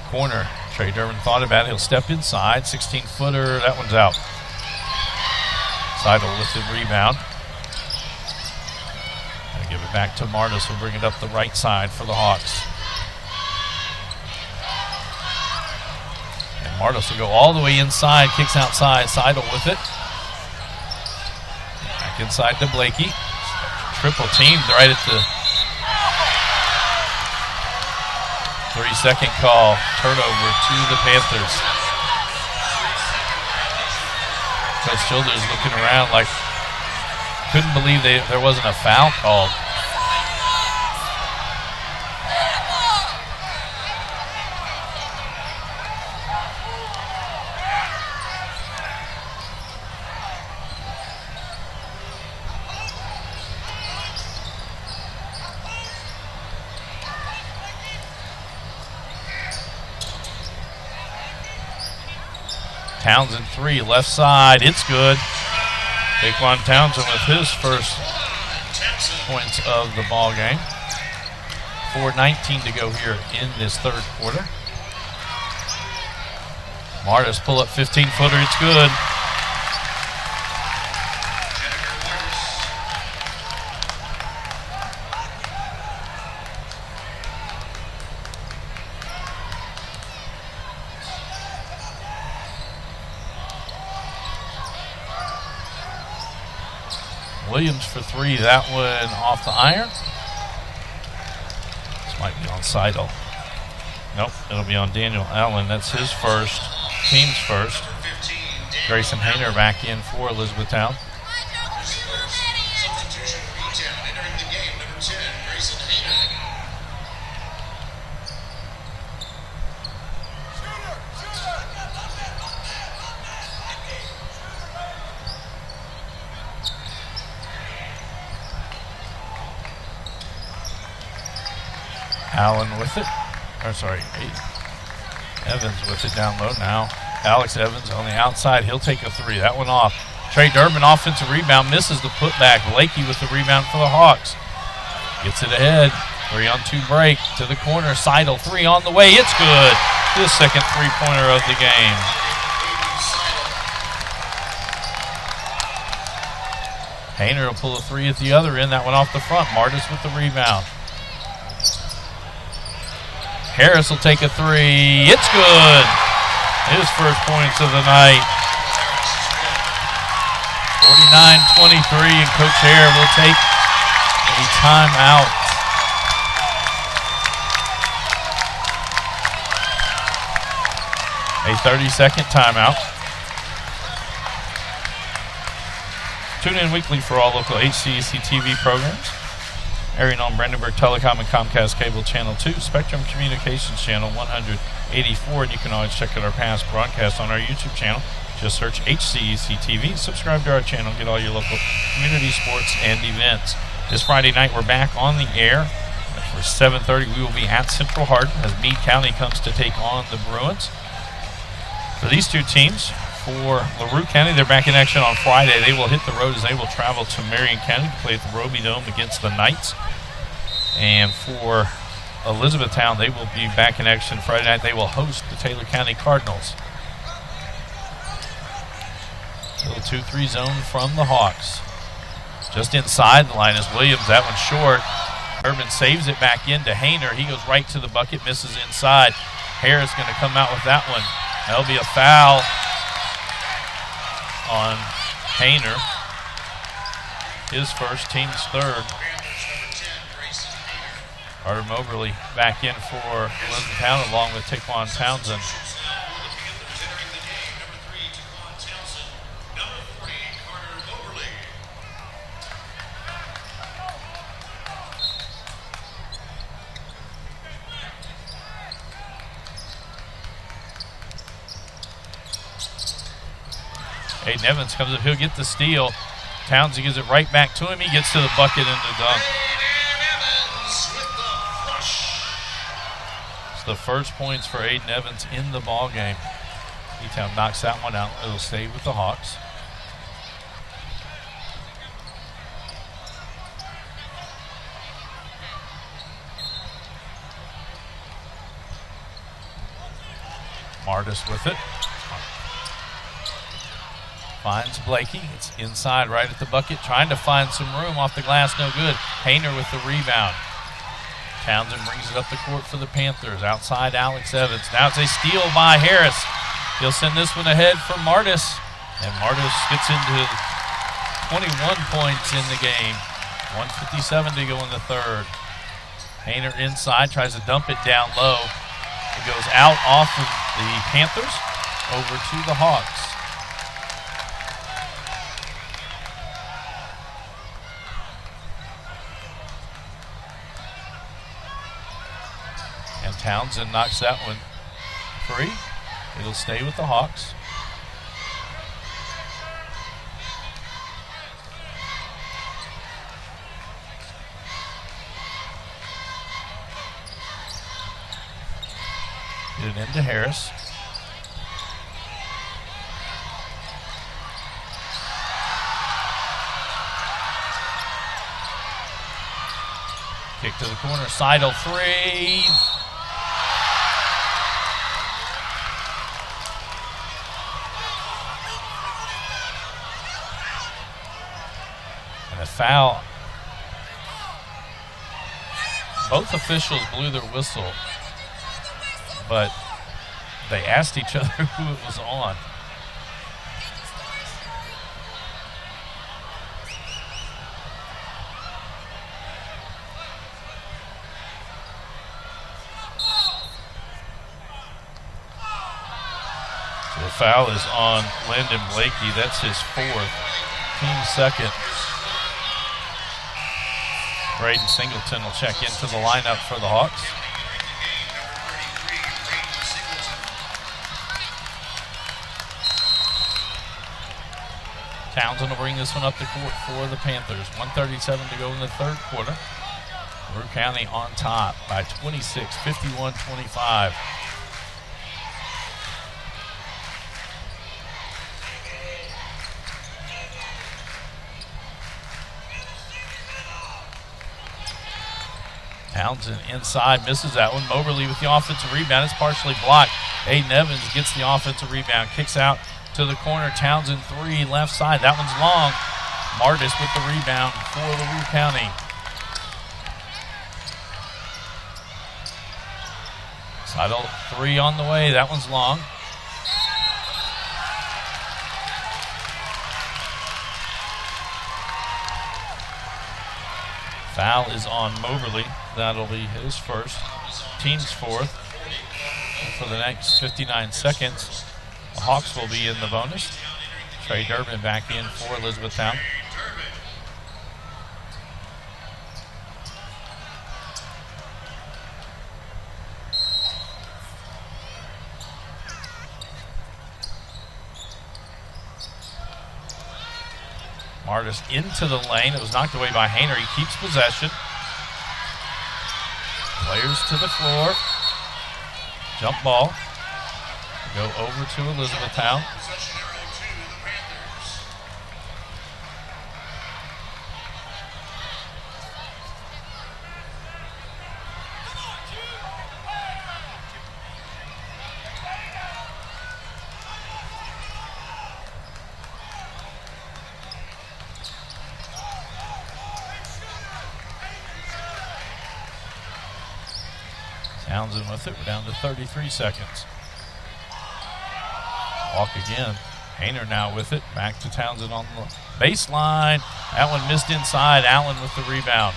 Corner. Trey Durbin thought about it. He'll step inside. 16-footer. That one's out. Seidel with the rebound. Gonna give it back to Martis. Will bring it up the right side for the Hawks. And Martis will go all the way inside. Kicks outside. Seidel with it. Back inside to Blakey. Triple teamed right at the 3-second call. Turnover to the Panthers. Coach Childers looking around like couldn't believe there wasn't a foul called. Townsend 3, left side. It's good. Daquan Townsend with his first points of the ball game. 4:19 to go here in this third quarter. Martis pull up 15-footer. It's good. Williams for three. That one off the iron. This might be on Seidel. Nope, it'll be on Daniel Allen. That's his first, team's first. Grayson Hayner back in for Elizabethtown. Substitution for E-Town entering the game, number 10, Grayson Hayner. Allen with it. Evans with it down low now. Alex Evans on the outside. He'll take a three. That one off. Trey Durbin, offensive rebound, misses the putback. Lakey with the rebound for the Hawks. Gets it ahead. 3-on-2 break to the corner. Seidel, three on the way. It's good. His second three-pointer of the game. Hayner will pull a three at the other end. That one off the front. Martis with the rebound. Harris will take a three. It's good. His first points of the night. 49-23, and Coach Hare will take a timeout. A 30-second timeout. Tune in weekly for all local HCEC-TV programs, airing on Brandenburg Telecom and Comcast Cable Channel 2, Spectrum Communications Channel 184, and you can always check out our past broadcasts on our YouTube channel. Just search HCEC-TV, subscribe to our channel, get all your local community sports and events. This Friday night, we're back on the air. For 7:30, we will be at Central Hardin as Meade County comes to take on the Bruins. For these two teams, for LaRue County, they're back in action on Friday. They will hit the road as they will travel to Marion County to play at the Roby Dome against the Knights. And for Elizabethtown, they will be back in action Friday night. They will host the Taylor County Cardinals. Little 2-3 zone from the Hawks. Just inside the line is Williams. That one's short. Urban saves it back into Hayner. He goes right to the bucket, misses inside. Harris going to come out with that one. That'll be a foul on Hayner. His first, team's third. Carter Moberly back in for Elizabethtown along with Taquan Townsend. Aiden Evans comes up, he'll get the steal. Townsend gives it right back to him. He gets to the bucket and the dunk. It's the first points for Aiden Evans in the ball game. E-Town knocks that one out. It'll stay with the Hawks. Martis with it. Finds Blakey. It's inside right at the bucket, trying to find some room off the glass. No good. Hayner with the rebound. Townsend brings it up the court for the Panthers. Outside Alex Evans. Now it's a steal by Harris. He'll send this one ahead for Martis. And Martis gets into 21 points in the game. 1:57 to go in the third. Hayner inside, tries to dump it down low. It goes out off of the Panthers over to the Hawks. And Townsend knocks that one free. It'll stay with the Hawks. Get it into Harris. Kick to the corner. Seidel three. And a foul. Both officials blew their whistle, but they asked each other who it was on. The foul is on Landon Blakey. That's his fourth, team second. Braden Singleton will check into the lineup for the Hawks. Townsend will bring this one up the court for the Panthers. 1:37 to go in the third quarter. Brooke County on top by 26, 51-25. Townsend inside, misses that one. Moberly with the offensive rebound. It's partially blocked. Aiden Evans gets the offensive rebound, kicks out to the corner. Townsend three, left side. That one's long. Martis with the rebound for LaRue County. Seidel three on the way. That one's long. Foul is on Moberly. That'll be his first, team's fourth. And for the next 59 seconds, the Hawks will be in the bonus. Trey Durbin back in for Elizabethtown. Martis into the lane. It was knocked away by Hayner. He keeps possession. Players to the floor. Jump ball. Go over to Elizabethtown. Townsend with it. We're down to 33 seconds. Walk again. Hayner now with it. Back to Townsend on the baseline. That one missed inside. Allen with the rebound.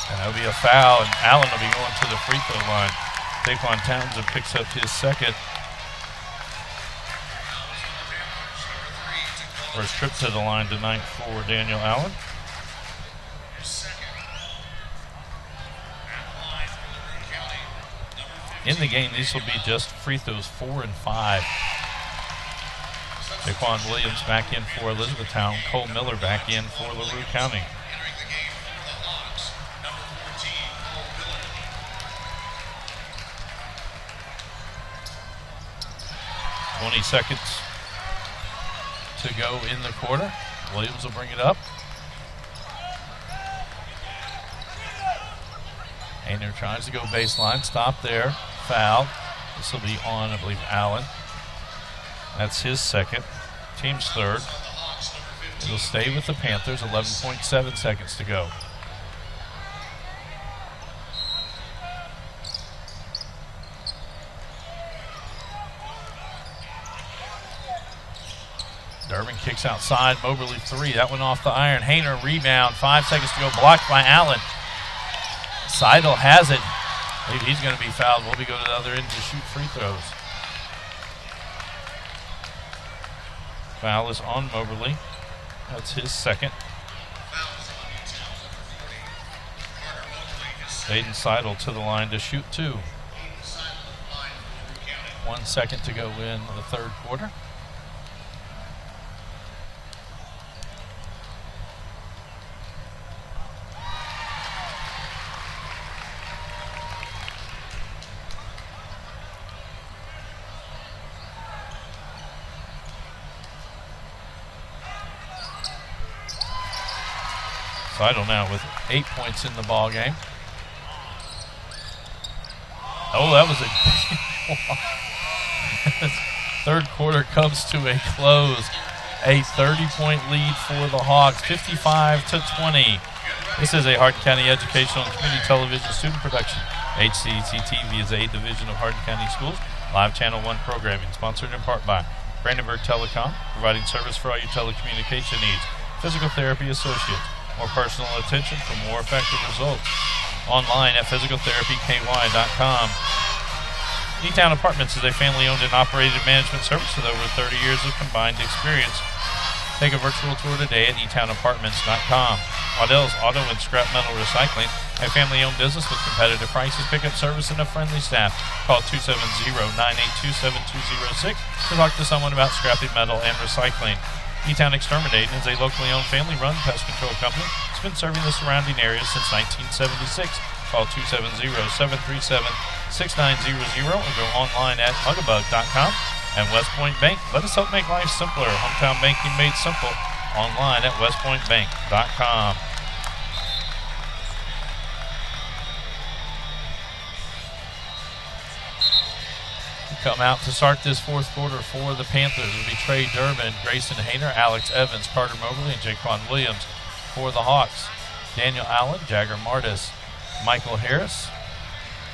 And that'll be a foul, and Allen will be going to the free throw line. Taquan Townsend picks up his second. First trip to the line tonight for Daniel Allen. In the game, these will be just free throws 4 and 5. Jaquan Williams back in for Elizabethtown. Cole Miller back in for LaRue County. 20 seconds to go in the quarter. Williams will bring it up. Hayner tries to go baseline. Stop there. Foul. This will be on, I believe, Allen. That's his second. Team's third. It'll stay with the Panthers. 11.7 seconds to go. Durbin kicks outside. Moberly three. That one off the iron. Hayner rebound. 5 seconds to go. Blocked by Allen. Seidel has it. I believe he's going to be fouled. We'll be going to the other end to shoot free throws. Foul is on Moberly. That's his second. Aiden Seidel to the line to shoot two. 1 second to go in the third quarter. Seidel now with 8 points in the ball game. Oh, that was a third quarter comes to a close. A 30-point lead for the Hawks, 55-20. This is a Hardin County Educational and Community Television student production. HCEC-TV is a division of Hardin County Schools. Live Channel 1 programming, sponsored in part by Brandenburg Telecom, providing service for all your telecommunication needs. Physical Therapy Associates. More personal attention for more effective results. Online at physicaltherapyky.com. E-Town Apartments is a family-owned and operated management service with over 30 years of combined experience. Take a virtual tour today at etownapartments.com. Waddell's Auto and Scrap Metal Recycling, a family-owned business with competitive prices, pickup service, and a friendly staff. Call 270-982-7206 to talk to someone about scrapping metal and recycling. E-Town Exterminating is a locally owned, family-run pest control company. It's been serving the surrounding areas since 1976. Call 270-737-6900 or go online at huggabug.com. And West Point Bank, let us help make life simpler. Hometown banking made simple. Online at westpointbank.com. Come out to start this fourth quarter for the Panthers will be Trey Durbin, Grayson Hayner, Alex Evans, Carter Mobley, and Jaquan Williams. For the Hawks, Daniel Allen, Jagger Martis, Michael Harris,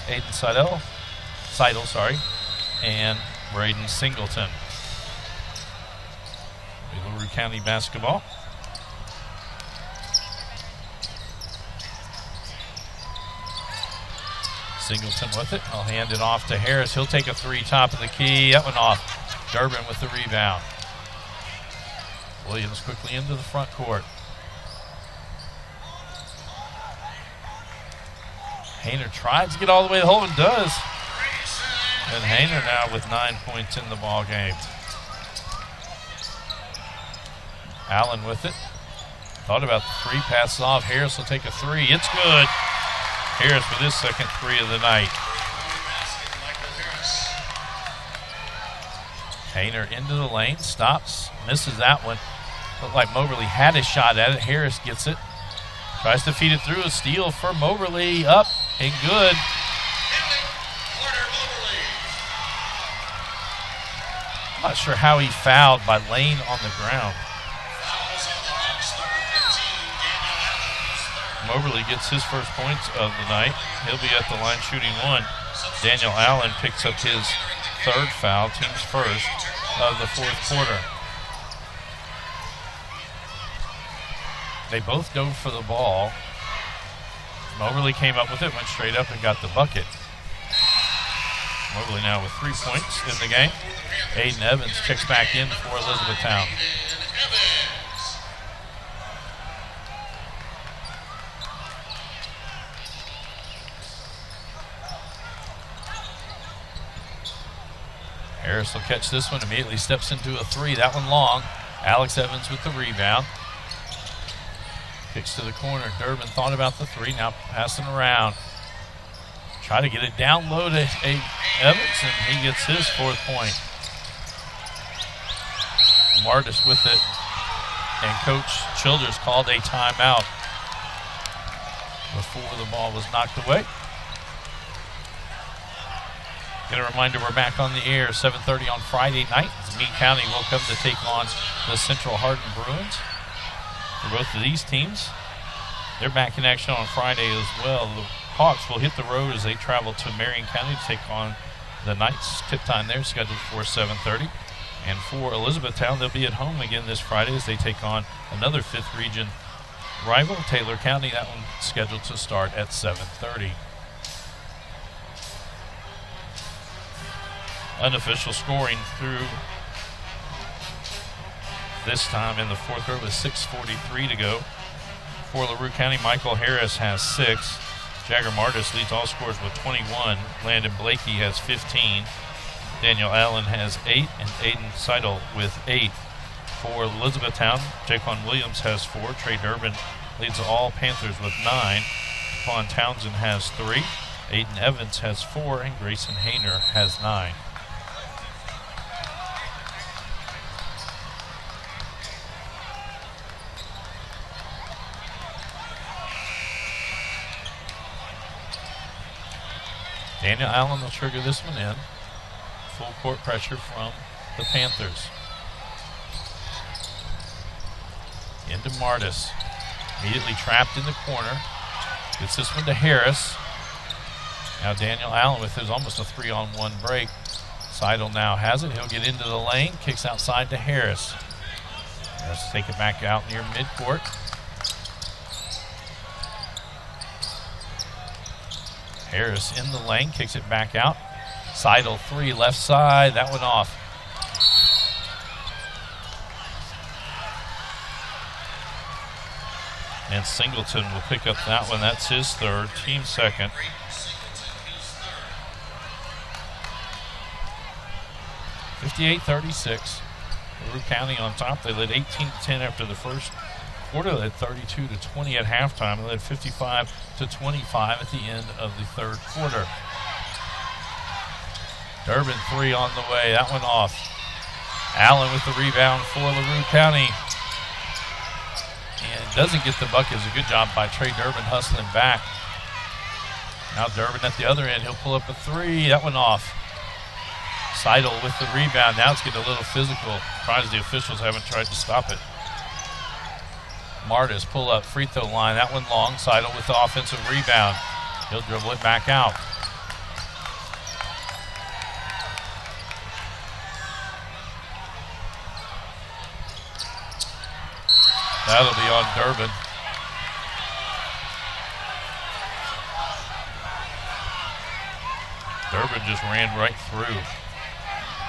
Aiden Seidel, and Braden Singleton. LaRue County basketball. Singleton with it. I'll hand it off to Harris. He'll take a three, top of the key. That one off. Durbin with the rebound. Williams quickly into the front court. Hayner tried to get all the way to the hole and does. And Hayner now with 9 points in the ball game. Allen with it. Thought about the three, passes off. Harris will take a three. It's good. Harris with his second three of the night. Hayner into the lane, stops, misses that one. Looked like Moberly had a shot at it. Harris gets it. Tries to feed it through. A steal for Moberly. Up and good. Not sure how he fouled by laying on the ground. Moberly gets his first points of the night. He'll be at the line shooting one. Daniel Allen picks up his third foul, team's first of the fourth quarter. They both go for the ball. Moberly came up with it, went straight up and got the bucket. Moberly now with 3 points in the game. Aiden Evans checks back in for Elizabethtown. Harris will catch this one, immediately steps into a three. That one long. Alex Evans with the rebound. Kicks to the corner. Durbin thought about the three, now passing around. Try to get it down low to Evans, and he gets his fourth point. Martis with it, and Coach Childers called a timeout before the ball was knocked away. Get a reminder, we're back on the air 7:30 on Friday night. Meade County will come to take on the Central Hardin Bruins. For both of these teams, they're back in action on Friday as well. The Hawks will hit the road as they travel to Marion County to take on the Knights. Tip time there scheduled for 7:30. And for Elizabethtown, they'll be at home again this Friday as they take on another 5th region rival, Taylor County. That one scheduled to start at 7:30. Unofficial scoring through this time in the fourth quarter with 6:43 to go. For LaRue County, Michael Harris has 6. Jagger Martis leads all scorers with 21. Landon Blakey has 15. Daniel Allen has 8, and Aiden Seidel with 8. For Elizabethtown, Jaquan Williams has 4. Trey Durbin leads all Panthers with 9. Vaughn Townsend has 3. Aiden Evans has 4, and Grayson Hayner has 9. Daniel Allen will trigger this one in. Full court pressure from the Panthers. Into Martis. Immediately trapped in the corner. Gets this one to Harris. Now Daniel Allen with his almost a 3-on-1 break. Seidel now has it. He'll get into the lane. Kicks outside to Harris. Harris will take it back out near midcourt. Harris in the lane, kicks it back out. Seidel 3, left side. That one off. And Singleton will pick up that one. That's his third, team second. 58-36. LaRue County on top. They led 18-10 after the first quarter. They led 32-20 at halftime. They led 55-25 at the end of the third quarter. Durbin 3 on the way. That one off. Allen with the rebound for LaRue County. And doesn't get the bucket. It's a good job by Trey Durbin hustling back. Now Durbin at the other end. He'll pull up a 3. That one off. Seidel with the rebound. Now it's getting a little physical. Surprised the officials haven't tried to stop it. Martis pull up free throw line. That one long. Seidel with the offensive rebound. He'll dribble it back out. That'll be on Durbin. Durbin just ran right through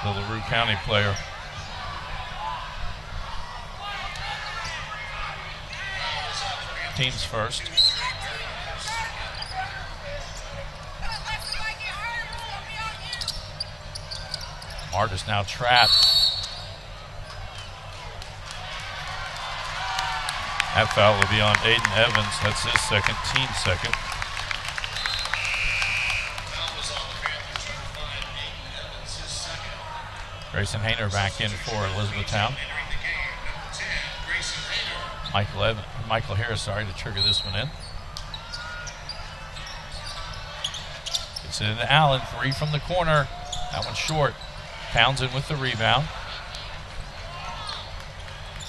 the LaRue County player. Teams first. Martis now trapped. That foul will be on Aiden Evans. That's his second, team second. Grayson Hayner back in for Elizabethtown. Michael Harris, to trigger this one in. Gets it into Allen, 3 from the corner. That one's short. Townsend with the rebound.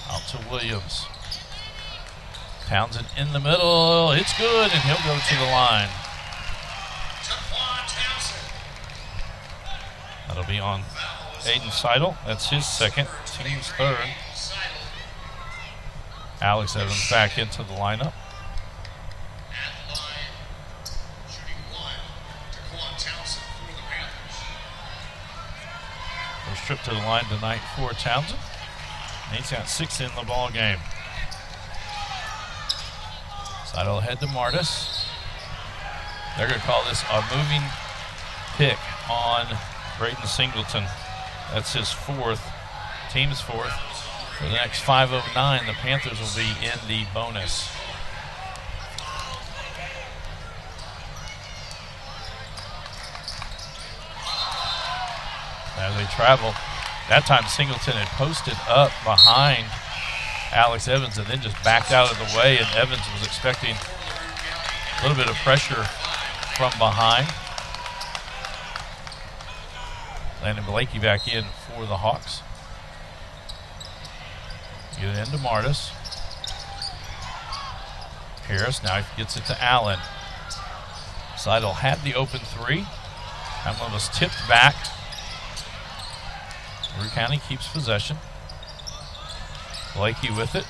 Out to Williams. Townsend in the middle. It's good, and he'll go to the line. That'll be on Aiden Seidel. That's his second, team's third. Alex Evans back into the lineup. First trip to the line tonight for Townsend. He's got 6 in the ball game. Seidel head to Martis. They're going to call this a moving pick on Braden Singleton. That's his fourth, team's fourth. For the next 5:09, the Panthers will be in the bonus. As they travel, that time Singleton had posted up behind Alex Evans and then just backed out of the way, and Evans was expecting a little bit of pressure from behind. Landon Blakey back in for the Hawks. Get it into Martis. Harris now gets it to Allen. Seidel had the open 3. That one was tipped back. LaRue County keeps possession. Blakey with it.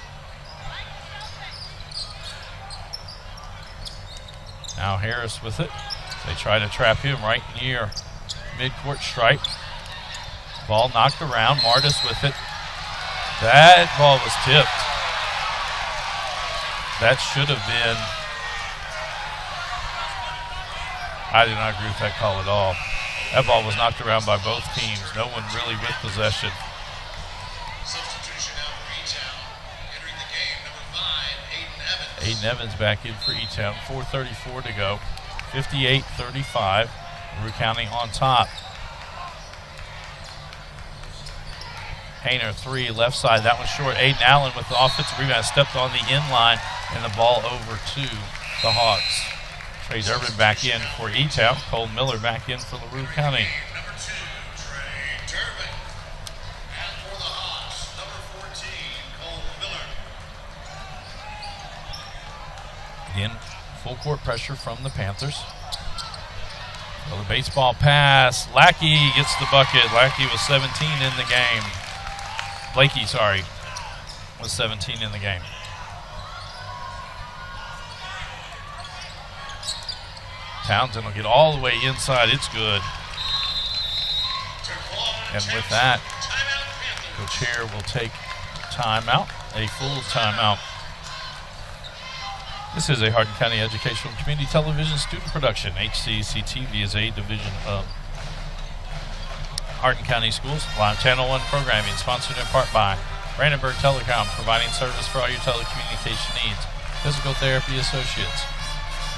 Now Harris with it. They try to trap him right near midcourt stripe. Ball knocked around. Martis with it. That ball was tipped. That should have been. I do not agree with that call at all. That ball was knocked around by both teams. No one really with possession. Substitution out for E-Town. Entering the game, number 5, Aiden Evans. Aiden Evans back in for E-Town. 4:34 to go. 58-35. LaRue County on top. Hayner 3, left side. That one's short. Aiden Allen with the offensive rebound. Stepped on the in line, and the ball over to the Hawks. Trey Durbin back in for E-Town. Cole Miller back in for LaRue County. Number 2, Trey Durbin. And for the Hawks, number 14, Cole Miller. Again, full court pressure from the Panthers. Well, the baseball pass. Lackey gets the bucket. Lackey was 17 in the game. Blakey, was 17 in the game. Townsend will get all the way inside. It's good. And with that, Coach Hare will take timeout, a full timeout. This is a Hardin County Educational Community Television student production. HCEC-TV is a division of Hardin County Schools. Live Channel 1 programming sponsored in part by Brandenburg Telecom, providing service for all your telecommunication needs. Physical Therapy Associates,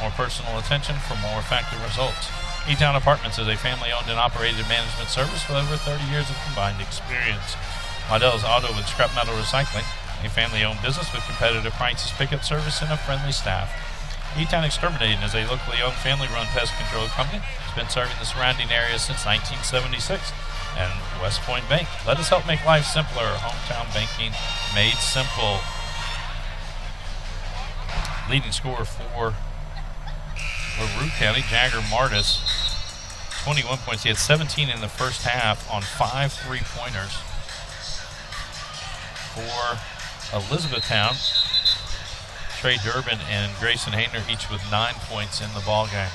more personal attention for more effective results. E-Town Apartments is a family-owned and operated management service with over 30 years of combined experience. Waddell's Auto and Scrap Metal Recycling, a family-owned business with competitive prices, pickup service, and a friendly staff. E-Town Exterminating is a locally owned family-run pest control company. It's been serving the surrounding area since 1976. And West Point Bank. Let us help make life simpler. Hometown banking made simple. Leading scorer for LaRue County, Jagger Martis, 21 points. He had 17 in the first half on 5 3-pointers. For Elizabethtown, Trey Durbin and Grayson Hayner each with 9 points in the ball game.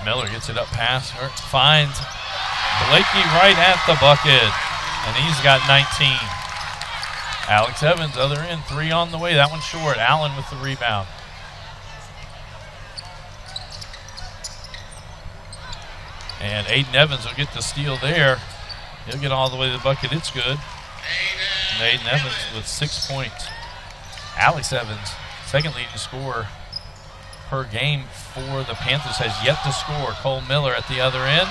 Miller gets it up past her, finds Blakey right at the bucket, and he's got 19. Alex Evans, other end, 3 on the way. That one's short. Allen with the rebound. And Aiden Evans will get the steal there. He'll get all the way to the bucket. It's good. And Aiden Evans with 6 points. Alex Evans, second leading scorer per game for the Panthers, has yet to score. Cole Miller at the other end.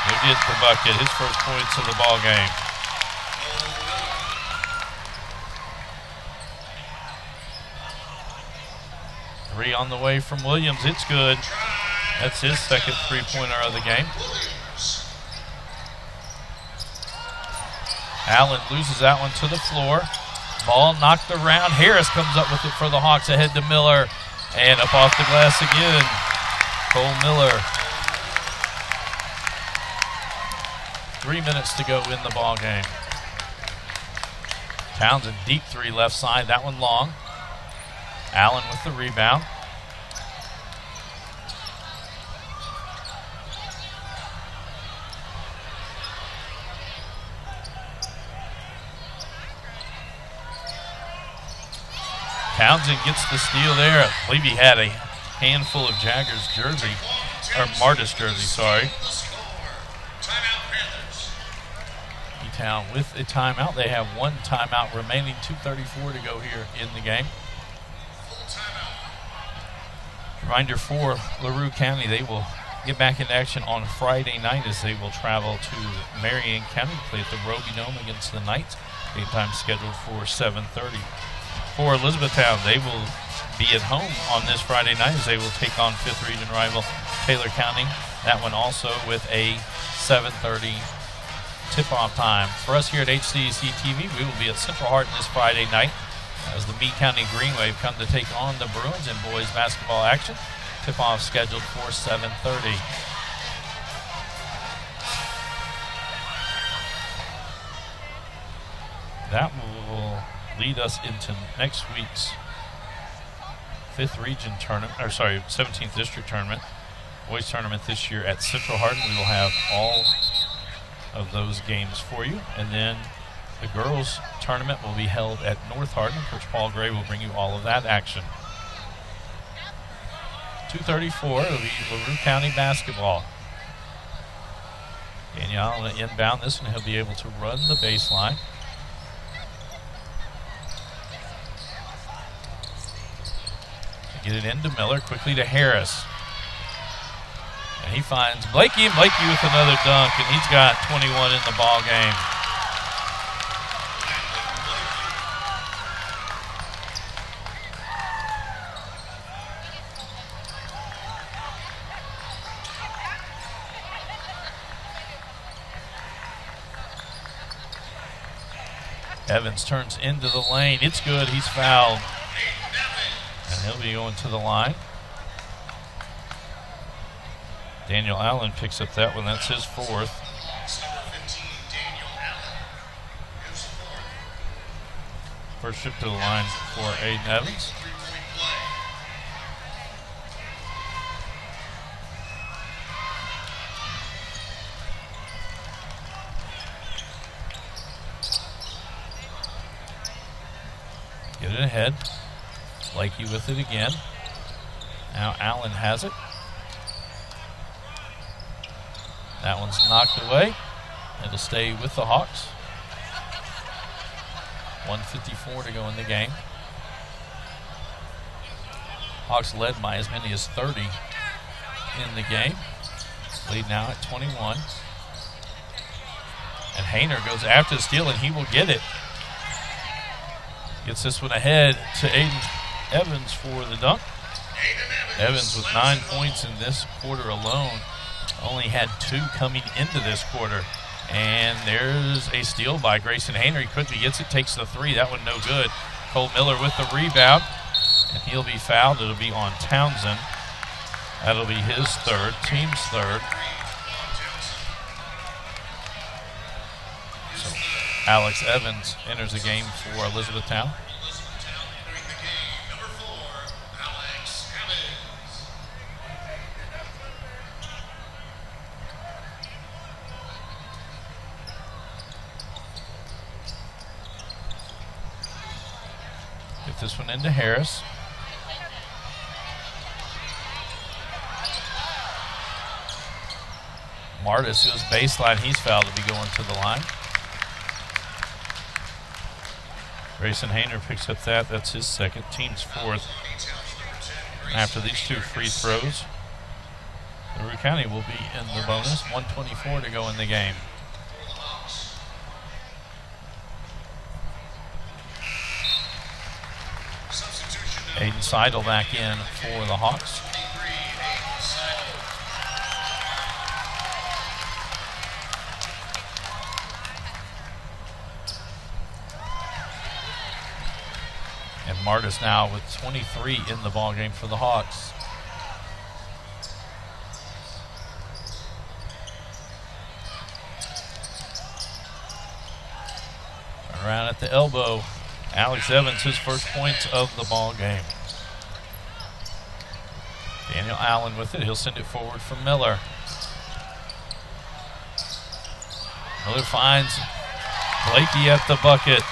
He'll get the bucket, his first points of the ball game. Three on the way from Williams. It's good. That's his second three-pointer of the game. Allen loses that one to the floor. Ball knocked around. Harris comes up with it for the Hawks, ahead to Miller. And up off the glass again, Cole Miller. 3 minutes to go in the ball game. Townsend, deep three left side, that one long. Allen with the rebound. Townsend gets the steal there. I believe he had a handful of Jaggers jersey, or Martis jersey, sorry. E-Town with a timeout. They have one timeout remaining, 2:34 to go here in the game. Reminder for LaRue County, they will get back into action on Friday night as they will travel to Marion County to play at the Roby Dome against the Knights. Game time scheduled for 7:30. For Elizabethtown, they will be at home on this Friday night as they will take on 5th region rival Taylor County. That one also with a 7:30 tip-off time. For us here at HCEC-TV, we will be at Central Hardin this Friday night as the Meade County Green Wave come to take on the Bruins in boys basketball action. Tip-off scheduled for 7:30. That will lead us into next week's 5th region tournament, or sorry, 17th district tournament, boys tournament this year at Central Hardin. We will have all of those games for you. And then the girls tournament will be held at North Hardin. Coach Paul Gray will bring you all of that action. 2:34, it'll be LaRue County basketball. Danielle inbound this, and he'll be able to run the baseline. Get it into Miller, quickly to Harris. And he finds Blakey, and Blakey with another dunk, and he's got 21 in the ball game. Evans turns into the lane. It's good. He's fouled. And he'll be going to the line. Daniel Allen picks up that one. That's his fourth. Box number 15, Daniel Allen, his fourth. First trip to the line for Aiden Evans. Three-point play. Get it ahead. Blakey with it again. Now Allen has it. That one's knocked away. It'll stay with the Hawks. 1:54 to go in the game. Hawks led by as many as 30 in the game. Lead now at 21. And Hayner goes after the steal, and he will get it. Gets this one ahead to Aiden Evans for the dunk. Evans with 9 points in this quarter alone. Only had 2 coming into this quarter. And there's a steal by Grayson Hayner. He quickly gets it, takes the 3. That one no good. Cole Miller with the rebound. And he'll be fouled. It'll be on Townsend. That'll be his third, team's third. So Alex Evans enters the game for Elizabethtown. Elizabethtown entering the game. Number 4, Alex Evans. Get this one into Harris. Martis goes baseline. He's fouled to be going to the line. Grayson Hayner picks up that. That's his second, team's fourth. After these 2 free throws, LaRue County will be in the bonus. 1:24 to go in the game. Aiden Seidel back in for the Hawks. And Martis now with 23 in the ballgame for the Hawks. Around at the elbow. Alex Evans, his first points of the ball game. Daniel Allen with it. He'll send it forward for Miller. Miller finds Blakey at the bucket.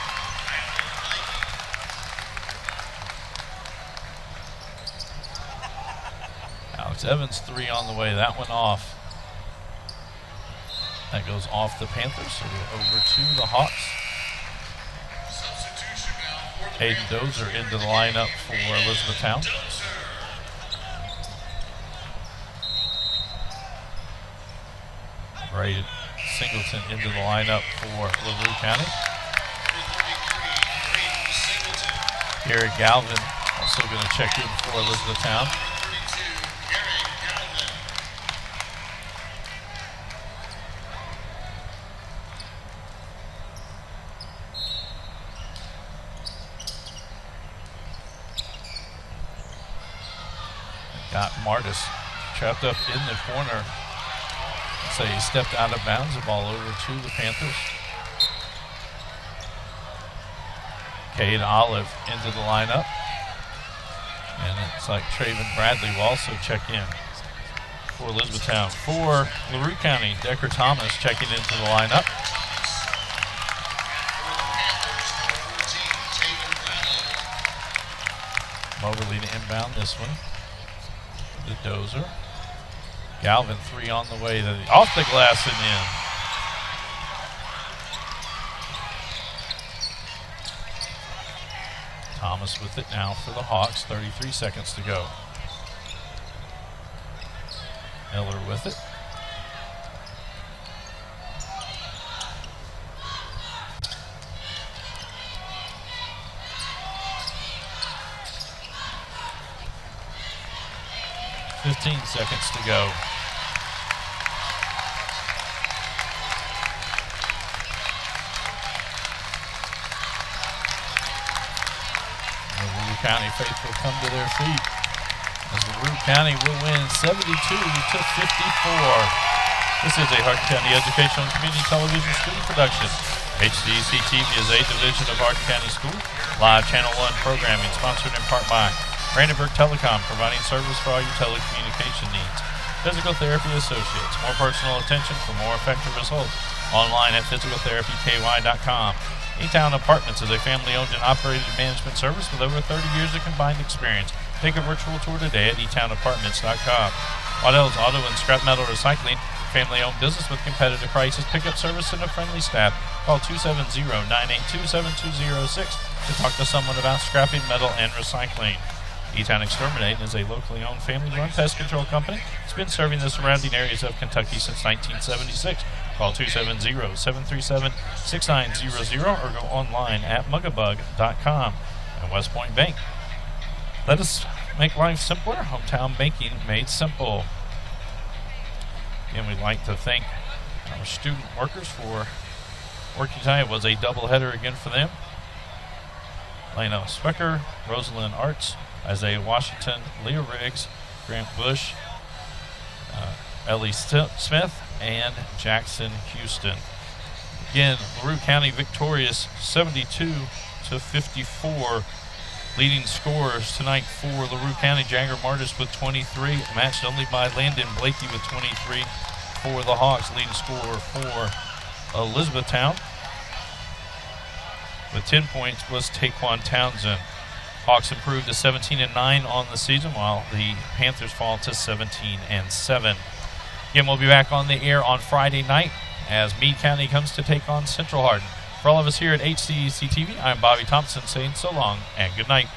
Alex Evans 3 on the way. That one off. That goes off the Panthers. So we're over to the Hawks. Hayden Dozer into the lineup for Elizabethtown. Braden Singleton into the lineup for LaRue County. Garrett Galvin also going to check in for Elizabethtown. Got Martis trapped up in the corner. So he stepped out of bounds, the ball over to the Panthers. Cade Olive into the lineup. And it's like Traven Bradley will also check in for Elizabethtown. For LaRue County, Decker Thomas checking into the lineup. Moberly to inbound this one. The Dozer. Galvin 3 on the way. Off the glass and in. Thomas with it now for the Hawks. 33 seconds to go. Miller with it. Fifteen seconds to go. LaRue County faithful come to their feet. as LaRue County will win 72-54. This is a Hardin County Educational and Community Television student production. HCEC-TV is a division of Hardin County School. Live Channel 1 programming sponsored in part by Brandenburg Telecom, providing service for all your telecommunication needs. Physical Therapy Associates, more personal attention for more effective results. Online at physicaltherapyky.com. E-Town Apartments is a family-owned and operated management service with over 30 years of combined experience. Take a virtual tour today at etownapartments.com. Waddell's Auto and Scrap Metal Recycling, family-owned business with competitive prices, pickup service, and a friendly staff. Call 270-982-7206 to talk to someone about scrapping metal and recycling. E-Town Exterminating is a locally owned, family-run pest control company. It's been serving the surrounding areas of Kentucky since 1976. Call 270-737-6900 or go online at mugabug.com. And West Point Bank. Let us make life simpler. Hometown banking made simple. Again, we'd like to thank our student workers for working tonight. It was a doubleheader again for them. Lena Swecker, Rosalind Arts, Isaiah Washington, Leah Riggs, Grant Bush, Ellie Smith, and Jackson Houston. Again, LaRue County victorious 72-54. Leading scorers tonight for LaRue County, Jagger Martis with 23, matched only by Landon Blakey with 23 for the Hawks. Leading scorer for Elizabethtown with 10 points was Taquan Townsend. Hawks improved to 17-9 on the season, while the Panthers fall to 17-7. Again, we'll be back on the air on Friday night as Meade County comes to take on Central Hardin. For all of us here at HCEC-TV, I'm Bobby Thompson saying so long and good night.